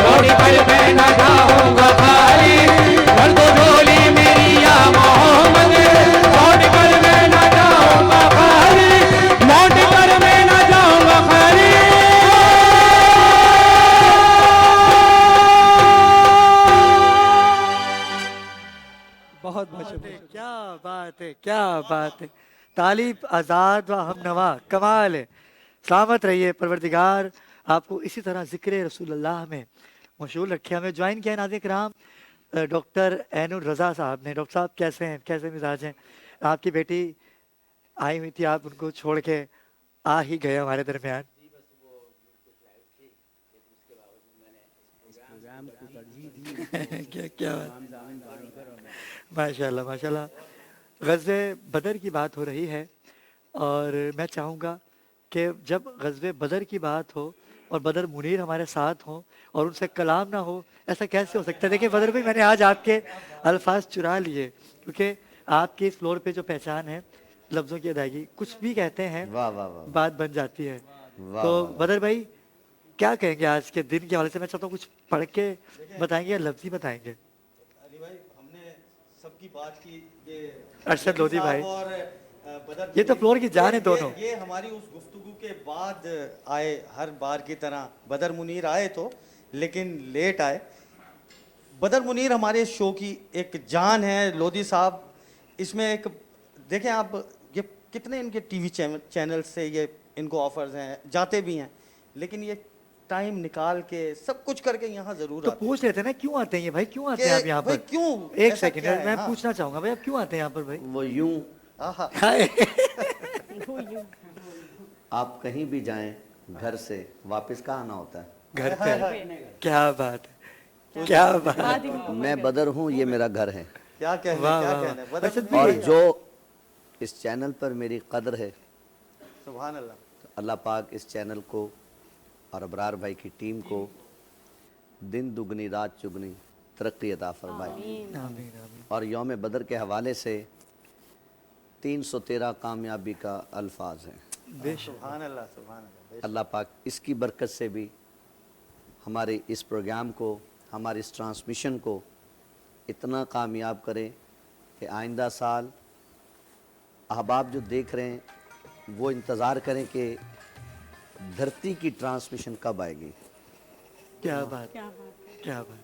लौट कर मैं ना जाऊंगा खाली, भर दो झोली मेरी या मोहम्मद, लौट कर मैं ना जाऊंगा खाली, लौट कर मैं ना जाऊंगा खाली। बहुत बहुत क्या बात है, क्या बात है। तालिब आज़ाद व हमनवा, कमाल है। सलामत रहिए, परवरदिगार आपको इसी तरह ज़िक्र रसूलुल्लाह में मशहूर रखे। हमें ज्वाइन किया नाज़रीन किराम डॉक्टर ऐनुर रज़ा साहब ने। डॉक्टर साहब कैसे हैं, कैसे मिजाज हैं? आपकी बेटी आई हुई थी, आप उनको छोड़ के आ ही गए हमारे दरमियान। क्या क्या माशाल्लाह माशाल्लाह। ग़ज़वे बदर की बात हो रही है और मैं चाहूँगा कि जब ग़ज़वे बदर की बात हो और बदर मुनीर हमारे साथ हों और उनसे कलाम ना हो, ऐसा कैसे हो सकता है? देखिए बदर भाई, मैंने आज आपके अल्फाज चुरा लिए क्योंकि आपकी इस फ्लोर पे जो पहचान है लफ्ज़ों की अदायगी, कुछ भी कहते हैं वाह वाह वाह, बात बन जाती है। तो बदर भाई क्या कहेंगे आज के दिन के हवाले से? मैं चाहता हूँ कुछ पढ़ के बताएंगे या लफ्ज़ी बताएंगे? अली भाई, हमने सबकी बात की, ये अरशद लोधी भाई और बदर, ये तो फ्लोर की जान है दोनों। ये हमारी उस गुफ्तगू के बाद आए, हर बार की तरह बदर मुनीर आए तो, लेकिन लेट आए। बदर मुनीर हमारे शो की एक जान है। लोधी साहब, इसमें एक देखें आप, ये कितने इनके टीवी चैनल से ये इनको ऑफर्स हैं, जाते भी हैं, लेकिन ये टाइम निकाल के सब कुछ करके यहाँ जरूर तो पूछ लेते हैं ना, क्यों आते हैं ये भाई, क्यों आते हैं आप यहाँ पर? क्यों? एक सेकंड मैं पूछना चाहूंगा भाई, आप क्यों आते हैं यहाँ पर भाई? वो यूं आप कहीं भी जाएं, घर से वापस कहाँ आना होता है? घर पे। क्या बात है, क्या बात। मैं बदर हूँ, ये मेरा घर है। क्या कहना। और जो इस चैनल पर मेरी कदर है, सुभान अल्लाह, तो अल्लाह पाक इस चैनल को और अबरार भाई की टीम को दिन दुगनी रात चुगनी तरक्की अता फरमाए। और यौम बदर के हवाले से 313 कामयाबी का अल्फाज है। सुभान अल्लाह, सुभान अल्लाह। अल्लाह पाक इसकी बरकत से भी हमारे इस प्रोग्राम को, हमारे इस ट्रांसमिशन को इतना कामयाब करें कि आइंदा साल अहबाब जो देख रहे हैं वो इंतज़ार करें कि धरती की ट्रांसमिशन कब आएगी। क्या बात, क्या बात।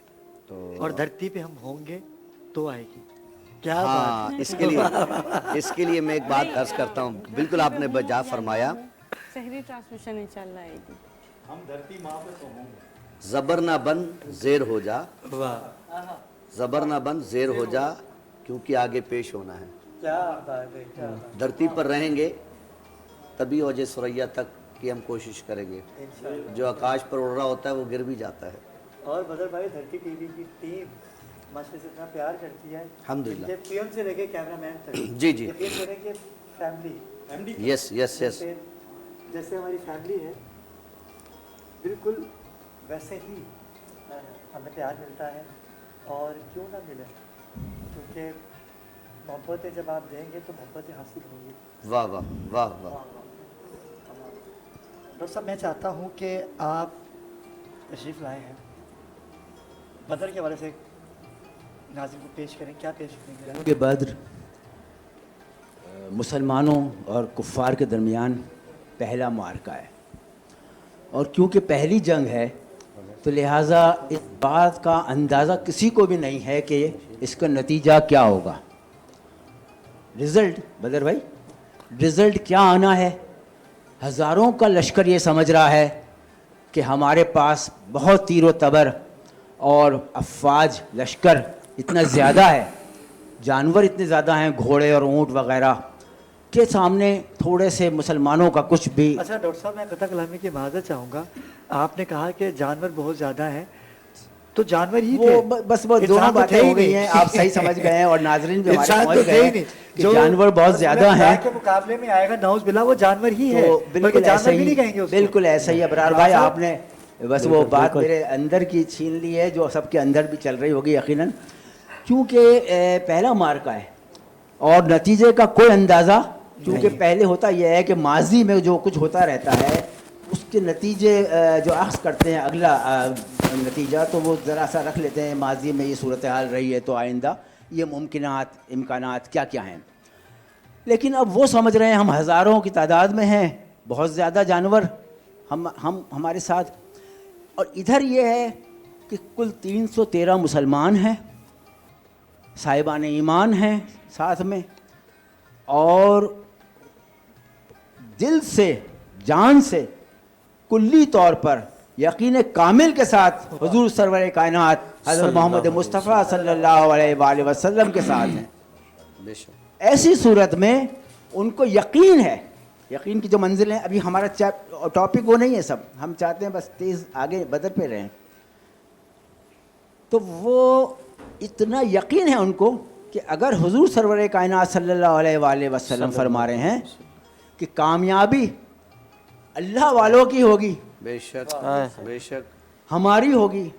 तो और धरती पे हम होंगे तो आएगी। क्या हाँ, बात। इसके लिए मैं एक बात अर्ज करता हूँ, बिल्कुल आपने बजा फरमाया। शहरी ट्रांसमिशन ही चल रहा है, हम धरती माँ पे तो होंगे। जबर ना बन जेर हो जा, वाह, जबर ना बन जेर हो जा, क्योंकि आगे पेश होना है। क्या बात है, क्या बात धरती पर रहेंगे तभी औजे सुरैया तक की हम कोशिश करेंगे। इंशाअल्लाह। जो आकाश पर उड़ रहा होता है वो गिर भी जाता है। और बदर भाई, धरती टीवी की टीम माशाल्लाह से इतना प्यार करती है, अल्हम्दुलिल्लाह। पीएम से लेके कैमरामैन तक। जी जी। यकीन करें कि फैमिली यस यस यस। जैसे हमारी फैमिली है, बिल्कुल वैसे ही हमें प्यार मिलता है। और क्यों ना मिले, क्योंकि मोहब्बतें जब आप देंगे तो मोहब्बतें हासिल होंगी। वाह वाह वाह वाह। डॉक्टर साहब, मैं चाहता हूँ कि आप तशरीफ़ लाए हैं, बदर के हवाले से नाज़िम को पेश करें। क्या पेश करेंगे? कि बद्र मुसलमानों और कुफ़ार के दरमियान पहला मार्का है, और क्योंकि पहली जंग है तो लिहाजा इस बात का अंदाज़ा किसी को भी नहीं है कि इसका नतीजा क्या होगा। रिज़ल्ट बदर भाई, रिज़ल्ट क्या आना है? हज़ारों का लश्कर ये समझ रहा है कि हमारे पास बहुत तीर व तबर और अफवाज लश्कर इतना ज़्यादा है, जानवर इतने ज़्यादा हैं, घोड़े और ऊँट वग़ैरह के सामने थोड़े से मुसलमानों का कुछ भी। अच्छा डॉक्टर साहब, मैं कथा कलामी की माज़रत चाहूँगा। आपने कहा कि जानवर बहुत ज़्यादा हैं, तो जानवर ही वो थे। बस वो दोनों बातें हो गई हैं, आप सही समझ गए हैं और नाजरीन भी हमारे समझ गए हैं कि जानवर बहुत ज़्यादा हैं। के मुकाबले में आएगा नाउज़ बिल्ला, वो जानवर ही है। तो बिल्कुल ऐसा भी नहीं ही, कहेंगे उसको। बिल्कुल ऐसा ही। अबरार भाई, आपने बस वो बात मेरे अंदर की छीन ली है जो सबके अंदर भी चल रही होगी यकीनन, क्योंकि पहला मार्का है और नतीजे का कोई अंदाज़ा, क्योंकि पहले होता यह है कि माजी में जो कुछ होता रहता है उसके नतीजे जो अक्स करते हैं अगला नतीजा, तो वो ज़रा सा रख लेते हैं माजी में ये सूरत हाल रही है तो आइंदा ये मुमकिनात इम्कानात क्या क्या हैं। लेकिन अब वो समझ रहे हैं हम हज़ारों की तादाद में हैं, बहुत ज़्यादा जानवर हम हमारे साथ, और इधर ये है कि कुल 313 मुसलमान हैं, साहिबान ईमान हैं साथ में, और दिल से जान से कुल्ली तौर पर यकीन कामिल के साथ हुजूर सरवर कायनात हज़रत मोहम्मद मुस्तफ़ा सल्लल्लाहु अलैहि वसल्लम के साथ हैं। ऐसी सूरत में उनको यकीन है, यकीन की जो मंजिलें, अभी हमारा टॉपिक वो नहीं है, सब हम चाहते हैं बस तेज़ आगे बदर पे रहें, तो वो इतना यकीन है उनको कि अगर हुजूर सरवर कायनात सल्लल्लाहु अलैहि वसल्लम फरमा रहे हैं कि कामयाबी अल्लाह वालों की होगी, बेशक बेशक हमारी होगी,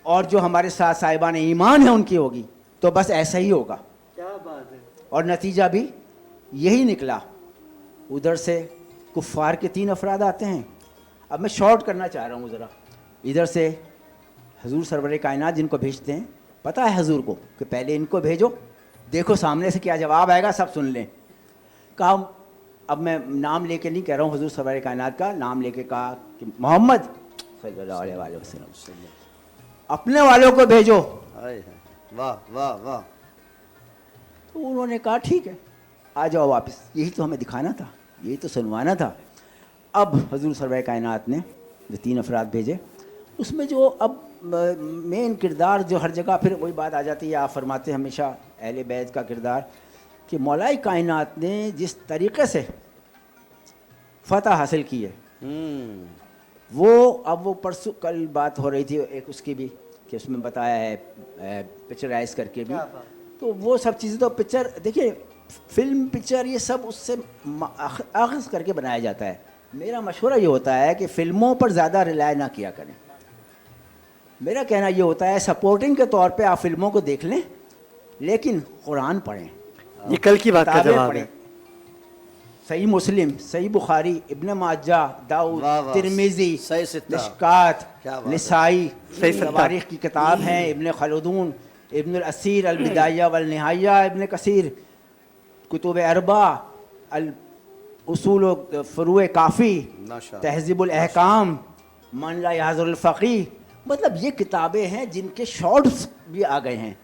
और जो हमारे साथ साहिबान ईमान है उनकी होगी, तो बस ऐसा ही होगा। क्या बात है। और नतीजा भी यही निकला। उधर से कुफ़ार के 3 अफराद आते हैं। अब मैं शॉर्ट करना चाह रहा हूँ ज़रा। इधर से हुजूर सरवर कायनात जिनको भेजते हैं, पता है हुजूर को कि पहले इनको भेजो, देखो सामने से क्या जवाब आएगा, सब सुन लें। कहा, अब मैं नाम लेके नहीं कह रहा हूँ, हुजूर सरवर कायनात का नाम लेके कहा कि मोहम्मद सल्लल्लाहु अलैहि वसल्लम अपने वालों को भेजो। वाह वाह वाह। तो उन्होंने कहा ठीक है, आ जाओ वापस, यही तो हमें दिखाना था, यही तो सुनवाना था। अब हुजूर सरवर कायनात ने जो 3 अफराद भेजे, उसमें जो अब मेन किरदार जो हर जगह फिर वही बात आ जाती है, आप फरमाते हैं हमेशा अहले बैत का किरदार, कि मौलाई कायनात ने जिस तरीक़े से फ़तह हासिल की है, वो अब वो परसों कल बात हो रही थी एक उसकी भी, कि उसमें बताया है पिक्चराइज करके भी, तो वो सब चीज़ें तो पिक्चर देखिए, फिल्म पिक्चर ये सब उससे आग़ाज़ करके बनाया जाता है। मेरा मशवरा ये होता है कि फ़िल्मों पर ज़्यादा रिलाय ना किया करें। मेरा कहना ये होता है सपोर्टिंग के तौर पे आप फिल्मों को देख लें, लेकिन कुरान पढ़ें। ये कल की बात का जवाब है। सही मुस्लिम, सही बुखारी, इब्न माजा, दाऊद, तिरमिज़ी, मिशकात, निसाई, तवारीख़ की किताब हैं, इब्न खलदून, इब्न अल-असीर, अल-बिदाया वल निहाया, इब्न कसीर, कुतुब अरबा, अल उसूल फ़ुरूए काफ़ी, तहज़ीबुल अहकाम, मन ला याज़ुल फ़क़ीह, मतलब ये किताबें हैं जिनके शॉर्ट्स भी आ गए हैं।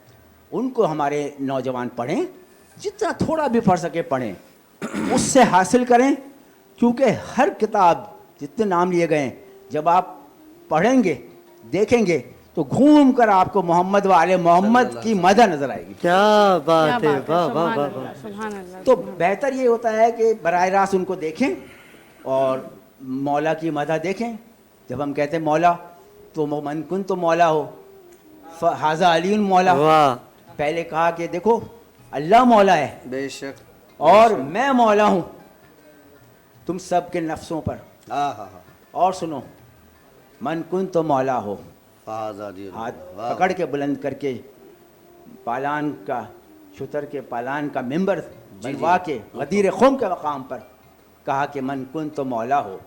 उनको हमारे नौजवान पढ़ें, जितना थोड़ा भी पढ़ सके पढ़ें, उससे हासिल करें, क्योंकि हर किताब जितने नाम लिए गए हैं जब आप पढ़ेंगे देखेंगे तो घूम कर आपको मोहम्मद वाले मोहम्मद की मदद नजर आएगी। क्या बात है, वाह वाह वाह वाह। सुभान अल्लाह। तो बेहतर ये होता है कि बराह रास्त उनको देखें और मौला की मदद देखें। जब हम कहते हैं मौला तो मन कुन तो मौला हो, हाजा अली मौला। वाह। पहले कहा कि देखो अल्लाह मौला है बेशक, और मैं मौला हूँ तुम सब के नफ्सों पर। और सुनो, मन कुन तो मौला हो, हाथ पकड़ के बुलंद करके पालान का, शुतर के पालान का मिंबर बनवा के गदीर खुम के मकाम पर कहा कि मन कुन तो मौला हो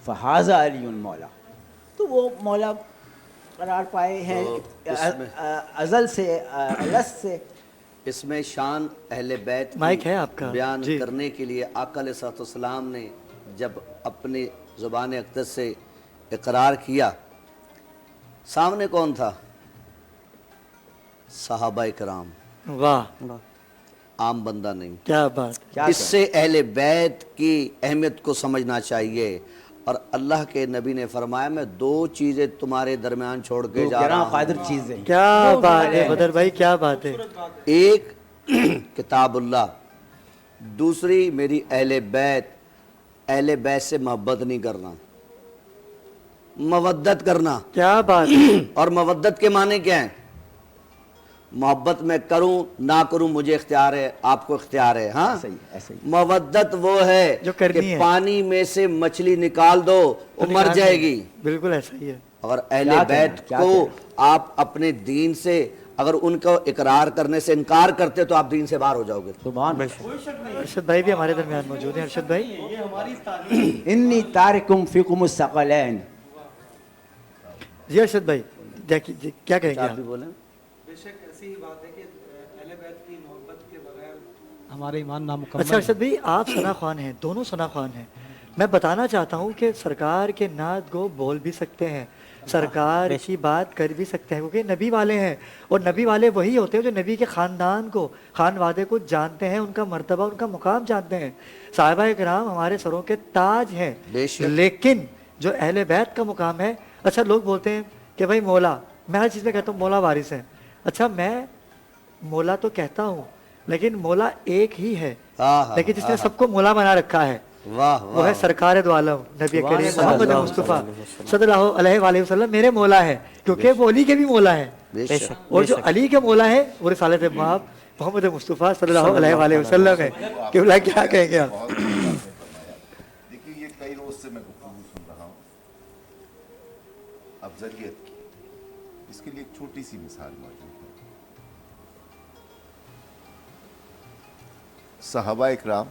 फहाजा अली मौला। तो वो मौला करार पाए हैं अजल से, अलस से। इसमें शान अहले बैत माइक है आपका बयान करने के लिए आका अलैहिस्सलाम ने जब अपनी ज़ुबान अक़दस से इकरार किया, सामने कौन था? सहाबा किराम। वाह, आम बंदा नहीं। क्या बात। इससे अहले बैत की अहमियत को समझना चाहिए। और अल्लाह के नबी ने फरमाया, मैं दो चीज़ें तुम्हारे दरमियान छोड़ के जा रहा हूँ। चीज़ें। क्या बात है बदर भाई, क्या बात है। एक किताबुल्लाह, दूसरी मेरी अहले बैत। अहले बैत से मोहब्बत नहीं करना, मवद्दत करना। क्या बात है। और मवद्दत के माने क्या है? मोहब्बत मैं करूं ना करूं मुझे इख्तियार है, आपको इख्तियार है। हाँ, सही, ऐसे ही। मवद्दत वो है जो करनी कि है। पानी में से मछली निकाल दो, वो मर जाएगी। बिल्कुल ऐसा ही है। और अहले बैत को आप अपने दीन से, अगर उनको इकरार करने से इनकार करते तो आप दीन से बाहर हो जाओगे। अरशद भाई भी हमारे दरमियान मौजूद हैं। अरशद भाई, इन्नी तारिकुम फीकुम सक़लैन। जी अरशद भाई, क्या कहेंगे आप? बोले। ऐसी ही बात है कि अहले बैत की मोहब्बत के बगैर हमारा ईमान नामुकम्मल। अच्छा अरशद भाई, आप सना ख्वान हैं, दोनों सना ख्वान हैं। मैं बताना चाहता हूँ कि सरकार के नात गो बोल भी सकते हैं, सरकार की बात कर भी सकते हैं, क्योंकि नबी वाले हैं। और नबी वाले वही होते हैं जो नबी के ख़ानदान को, खानवादे को जानते हैं, उनका मर्तबा, उनका मुकाम जानते हैं। साहिबा किराम हमारे सरों के ताज हैं। लेकिन जो अहले बैत का मुकाम है, अच्छा लोग बोलते हैं कि भाई मौला, मैं हर चीज़ में कहता हूँ मौला वारिस है। अच्छा मैं मौला तो कहता हूँ, लेकिन मौला एक ही है, लेकिन जिसने सबको मौला बना रखा है वो है सरकार दो आलम नबी करीम मोहम्मद मुस्तफ़ा सल्लल्लाहु अलैहि वसल्लम मेरे मौला है, क्योंकि वो अली के भी मौला है। और जो अली के मौला है वो रिसालत माब मोहम्मद मुस्तफ़ा सल्लल्लाहु अलैहि वसल्लम है। क्या क्या कहेंगे आप? देखिए, ये कई रोज से मैं गुफ्तगू सुन रहा हूँ अफजलियत की। इसके लिए एक छोटी सी मिसाल मौजूद है। सहाबा इकराम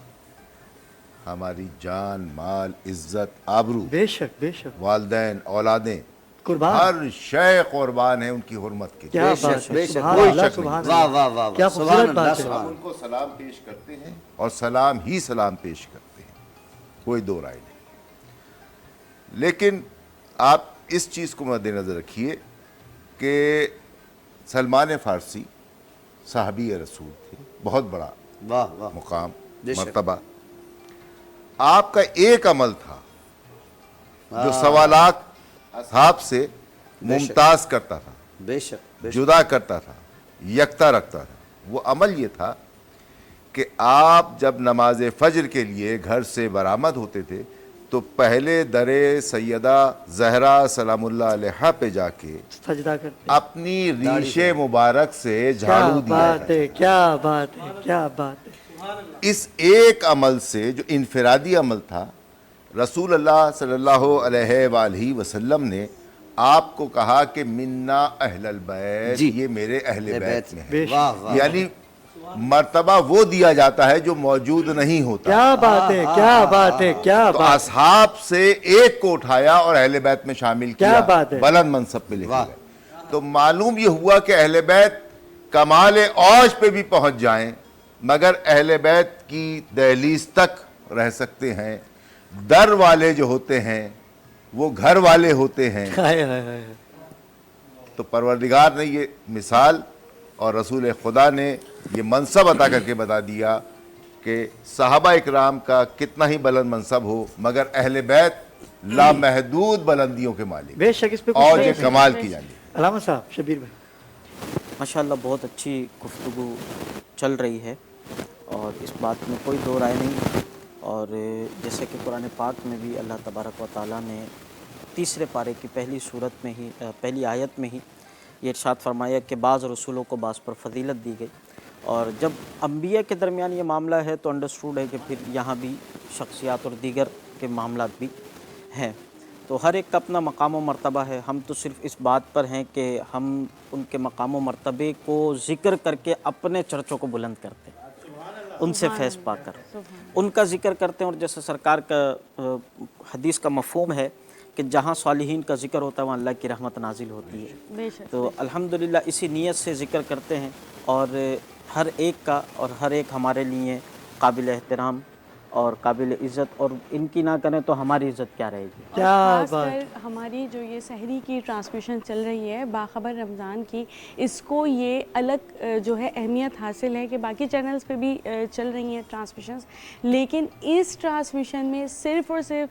हमारी जान, माल, इज्जत, आबरू, बेशक बेशक, वालदैन, औलादें, कुर्बान, हर शय कुर्बान है उनकी हुर्मत के। क्या बात है, सुभान अल्लाह, वाह वाह वाह, क्या खूबसूरत बात है। हम उनको सलाम पेश करते हैं और सलाम ही सलाम पेश करते हैं, कोई दो राय नहीं। लेकिन आप इस चीज़ को मद्देनजर रखिए कि सलमान फ़ारसी साहबी रसूल थे, बहुत बड़ा मुकाम, मर्तबा। आपका एक अमल था जो सवा लाख असहाब से मुमताज करता था, बेशक जुदा करता था, यकता रखता था। वो अमल ये था कि आप जब नमाज फजर के लिए घर से बरामद होते थे तो पहले दरे सैयदा जहरा सलामुल्लाह अलैहा पे जाके सजदा करते, अपनी रीशे मुबारक से झाड़ू दिया। क्या बात है, क्या बात है। इस एक अमल से, जो इनफरादी अमल था, रसूल अल्लाह सल्लल्लाहु अलैहि वसल्लम ने आपको कहा कि मिन्ना अहलल बैत, ये मेरे अहले बैत में है। यानी मर्तबा वो दिया जाता है जो मौजूद नहीं होता। क्या बात है, क्या बात है, क्या तो बात। असहाब से एक को उठाया और अहले बैत में शामिल किया, क्या बात है। बुलंद मनसब पे लेके गए। तो मालूम ये हुआ कि अहले बैत कमाल औज पे भी पहुंच जाएं, मगर अहले बैत की दहलीज तक रह सकते हैं। दर वाले जो होते हैं वो घर वाले होते हैं। तो परवरदिगार ने ये मिसाल और रसूल खुदा ने ये मनसब अता करके बता दिया कि सहाबा इकराम का कितना ही बुलंद मनसब हो, मगर अहले बैत लामहदूद बुलंदियों के मालिक, बेशक इस पे और ये कमाल की जानी। अलामा साहब, शबीर भाई। माशाल्लाह बहुत अच्छी गुफ्तगू चल रही है और इस बात में कोई दो राय नहीं। और जैसे कि कुरान पाक में भी अल्लाह तबारक व तआला ने तीसरे पारे की पहली सूरत में ही पहली आयत में ही ये इरशाद फरमाया कि बाज़ रसूलों को बाज़ पर फजीलत दी गई। और जब अंबिया के दरमियान ये मामला है तो अंडरस्टूड है कि फिर यहाँ भी शख्सियात और दीगर के मामलात भी हैं। तो हर एक का अपना मकाम व मर्तबा है। हम तो सिर्फ़ इस बात पर हैं कि हम उनके मकाम व मर्तबे को ज़िक्र करके अपने चर्चों को बुलंद करते हैं, उनसे फैज़ पाकर उनका ज़िक्र करते हैं। और जैसे सरकार का हदीस का मफ़हूम है कि जहाँ सालिहीन का ज़िक्र होता है वहाँ अल्लाह की रहमत नाजिल होती है। तो अल्हम्दुलिल्लाह इसी नीयत से ज़िक्र करते हैं और हर एक का और हर एक हमारे लिए काबिल एहतराम और काबिल इज़्ज़त, और इनकी ना करें तो हमारी इज़्ज़त क्या रहेगी। क्या बात। हमारी जो ये सहरी की ट्रांसमिशन चल रही है बाखबर रमज़ान की, इसको ये अलग जो है अहमियत हासिल है कि बाकी चैनल्स पे भी चल रही हैं ट्रांसमिशंस, लेकिन इस ट्रांसमिशन में सिर्फ़ और सिर्फ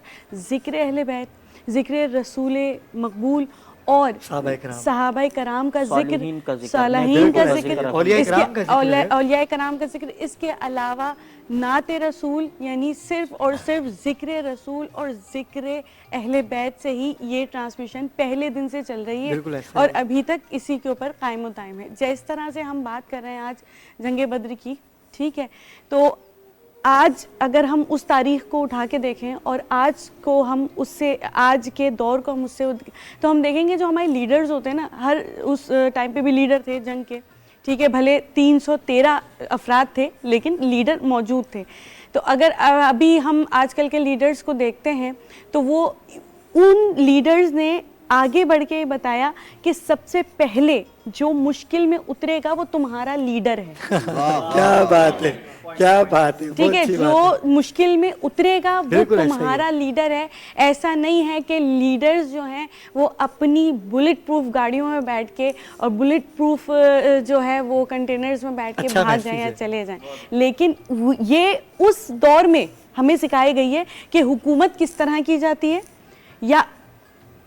ज़िक्र अहले बैत, ज़िक्र रसूल मकबूल और सहाबाए कराम का जिक्र, सालहीन का जिक्र, औलिया कराम का जिक्र, इसके अलावा नाते रसूल, यानी सिर्फ और सिर्फ ज़िक्र रसूल और ज़िक्र अहले बैत से ही ये ट्रांसमिशन पहले दिन से चल रही है और अभी तक इसी के ऊपर कायम दायम है। जिस तरह से हम बात कर रहे हैं आज जंग बद्र की, ठीक है, तो आज अगर हम उस तारीख़ को उठा के देखें और आज को हम उससे, आज के दौर को हम उससे, तो हम देखेंगे जो हमारे लीडर्स होते हैं ना, हर उस टाइम पे भी लीडर थे जंग के, ठीक है, भले 313 अफराद थे लेकिन लीडर मौजूद थे। तो अगर अभी हम आजकल के लीडर्स को देखते हैं तो वो उन लीडर्स ने आगे बढ़ के बताया कि सबसे पहले जो मुश्किल में उतरेगा वो तुम्हारा लीडर है। क्या बात है, क्या बात है, ठीक है, जो मुश्किल में उतरेगा वो तुम्हारा लीडर है। ऐसा नहीं है कि लीडर्स जो हैं वो अपनी बुलेट प्रूफ गाड़ियों में बैठ के और बुलेट प्रूफ जो है वो कंटेनर्स में बैठ के भाग जाएं या चले जाएं, लेकिन ये उस दौर में हमें सिखाई गई है कि हुकूमत किस तरह की जाती है या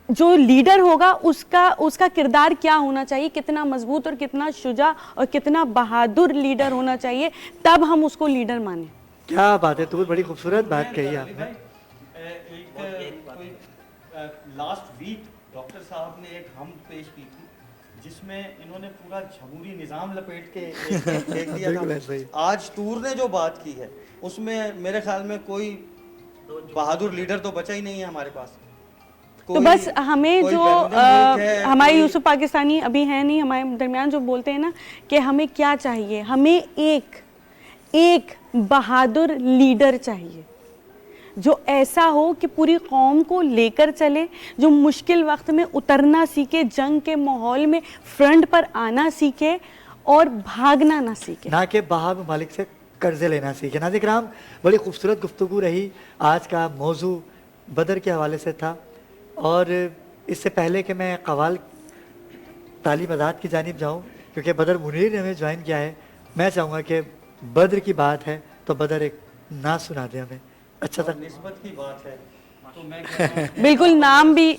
जो लीडर होगा उसका किरदार क्या होना चाहिए, कितना मजबूत और कितना शुजा और कितना बहादुर लीडर होना चाहिए, तब हम उसको लीडर माने। क्या बात है, तो बड़ी खूबसूरत बात कही आपने। लास्ट वीक डॉक्टर साहब ने एक हम पेश की थी जिसमें इन्होंने पूरा जमहूरी निज़ाम लपेट के देख दिया था। आज टूर ने जो बात की है उसमें मेरे ख्याल में कोई बहादुर लीडर तो बचा ही नहीं है हमारे पास। तो बस हमें जो हमारे यूसुफ पाकिस्तानी अभी हैं नहीं हमारे दरमियान, जो बोलते हैं ना कि हमें क्या चाहिए, हमें एक बहादुर लीडर चाहिए जो ऐसा हो कि पूरी कौम को लेकर चले, जो मुश्किल वक्त में उतरना सीखे, जंग के माहौल में फ्रंट पर आना सीखे और भागना ना सीखे, ना कि बाहर ममालिक से कर्जे लेना सीखे। नाज़रीन किराम, बड़ी खूबसूरत गुफ्तगू रही। आज का मौजू बदर के हवाले से था और इससे पहले कि मैं कवाल तालीम आज़ाद की जानिब जाऊँ, क्योंकि बदर मुनीर ने हमें ज्वाइन किया है, मैं चाहूँगा कि बद्र की बात है तो बदर एक ना सुना दे हमें। अच्छा था, निस्बत की बात है तो मैं बिल्कुल नाम भी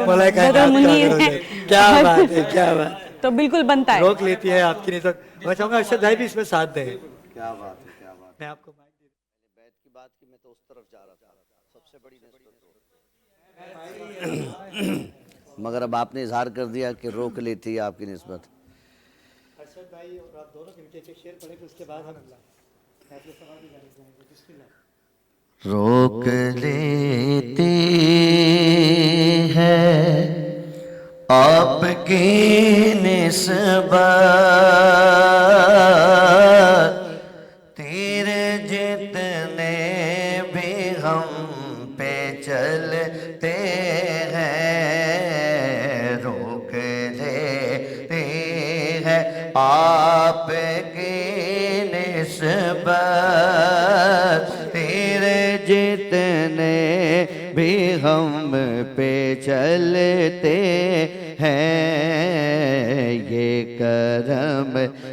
बदर मुनीर है। क्या बात है, क्या बात, तो बिल्कुल बनता है, रोक लेती है आपकी निस्बत। मैं चाहूँगा अरशद भाई भी इसमें साथ दें। क्या बात है, क्या बात। मैं आपको बैत की बात की, मैं तो उस तरफ जा रहा था, सबसे बड़ी निस्बत मगर अब आपने इजहार कर दिया कि रोक लेती है आपकी निस्बत। अरशद भाई और आप दोनों मिलकर एक शेर पढ़े, उसके बाद हम रोक लेती है आपकी निस्बत तेरे जितने भी हम पे चलते हैं, रोक लेते हैं आपकी निस्बत तेरे जितने भी हम पे चलते हैं। ये करम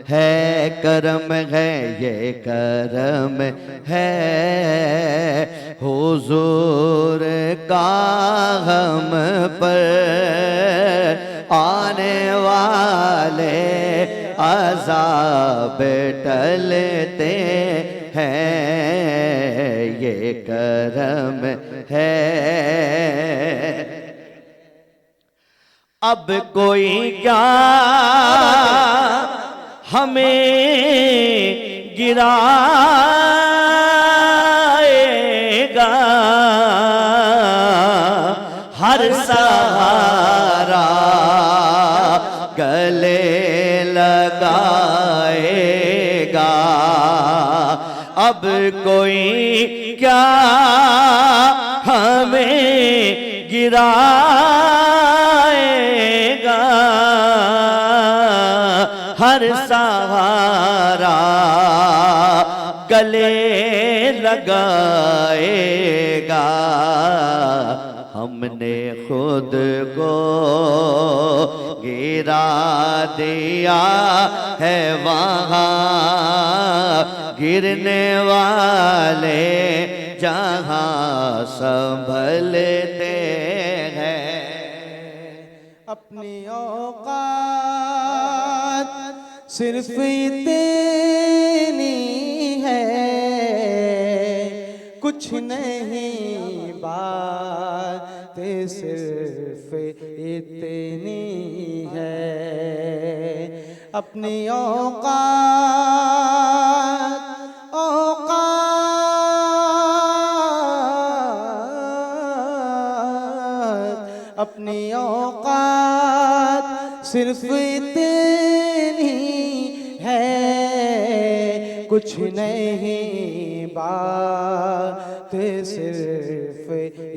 है, करम है, ये करम है हुजूर का हम पर वाले अज़ाब टलते हैं, ये करम है। अब कोई क्या हमें गिराएगा, हर सहारा गले लगाएगा। अब कोई क्या हमें गिराएगा, हर सहारा गले लगाएगा। हमने खुद को गिरा दिया है, वहाँ गिरने वाले जहाँ संभलते हैं। अपनी औकात सिर्फ इतनी है, कुछ नहीं बात सिर्फ इतनी है। अपनी औकात अपनी औकात सिर्फ इतनी है, कुछ नहीं बात सिर्फ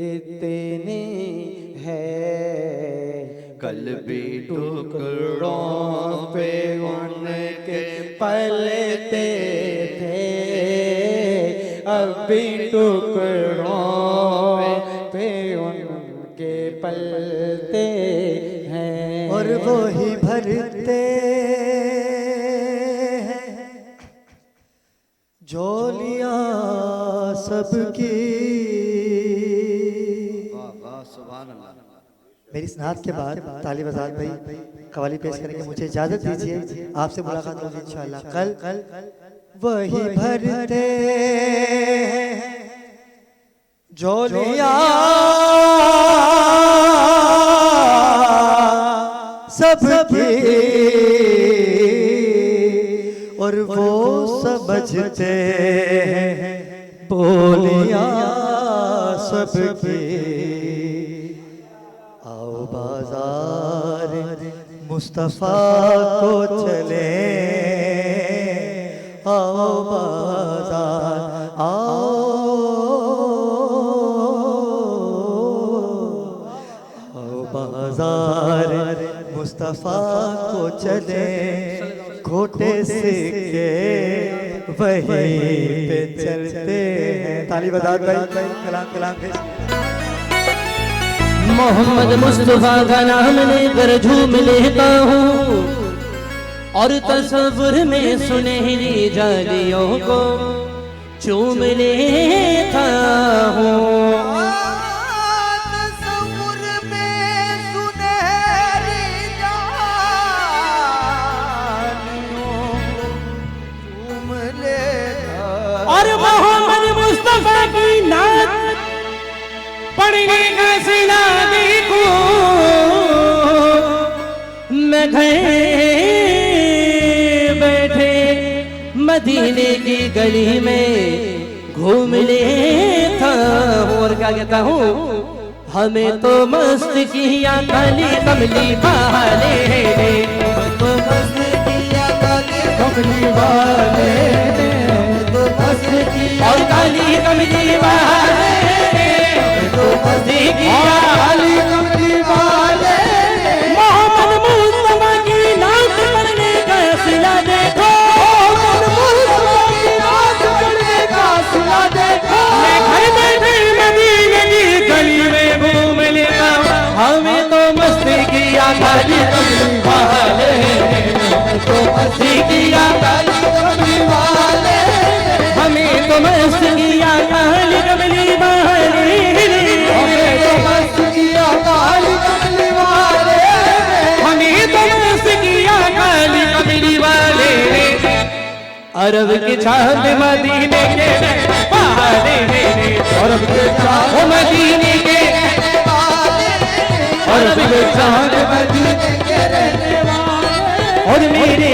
इतनी है। कल भी टुकड़ों पे उनके पलते थे, अब भी टुकड़ों पे उनके पलते हैं। और वो ही भरते हैं झोलियां सबकी। मेरी स्नात के बाद तालिब आज़ाद भाई कवाली पेश करेंगे। मुझे इजाजत दीजिए, आपसे मुलाकात होगी इंशाअल्लाह कल। वही भरते हैं झोलियां सबकी, और वो समझते हैं बोलियां सबकी। आओ बाजार मुस्तफा को चले, आओ बाजार आओ बाजार मुस्तफा को चले, खोटे सिक्के वहीं पे चलते हैं। ताली बजा भाई, कलाम कलाम भेज। मोहम्मद मुस्तफा का नाम लेकर झूम लेता हूँ, और तसव्वुर में सुनहरी जालियों को चूम लेता हूँ। और मोहम्मद मुस्तफा की नात पढ़ने का सिला देखूं, मैं घर बैठे मदीने की गली में घूम लेता हूँ। और क्या कहता हूँ, हमें तो मस्त किया काली कमली वाले, तो मस्त किया काली कमली वाले, तो मस्त किया और काली कमली वाले, तो मस्त किया काली कमली वाले। मोहम्मद मुस्तफा की नात पढ़ने का सिला देखो, मोहम्मद मुस्तफा की नात पढ़ने का सिला देखो। मैं घर बैठे मदीने की गली में घूम लेता हूँ, हमें तो मस्ती किया काली कमली वाले, तो मस्ती किया काली कमली वाले, हमें तो मस्त किया काली कमली वाले, हमें तो मस्त किया काली कमली वाले, हमें तो मस्त किया अरब के चांद मदीने के पहाड़े मेरे, अरब के चांद मदीने के, अरब के चांद मदीने के रहने वाले, और मेरे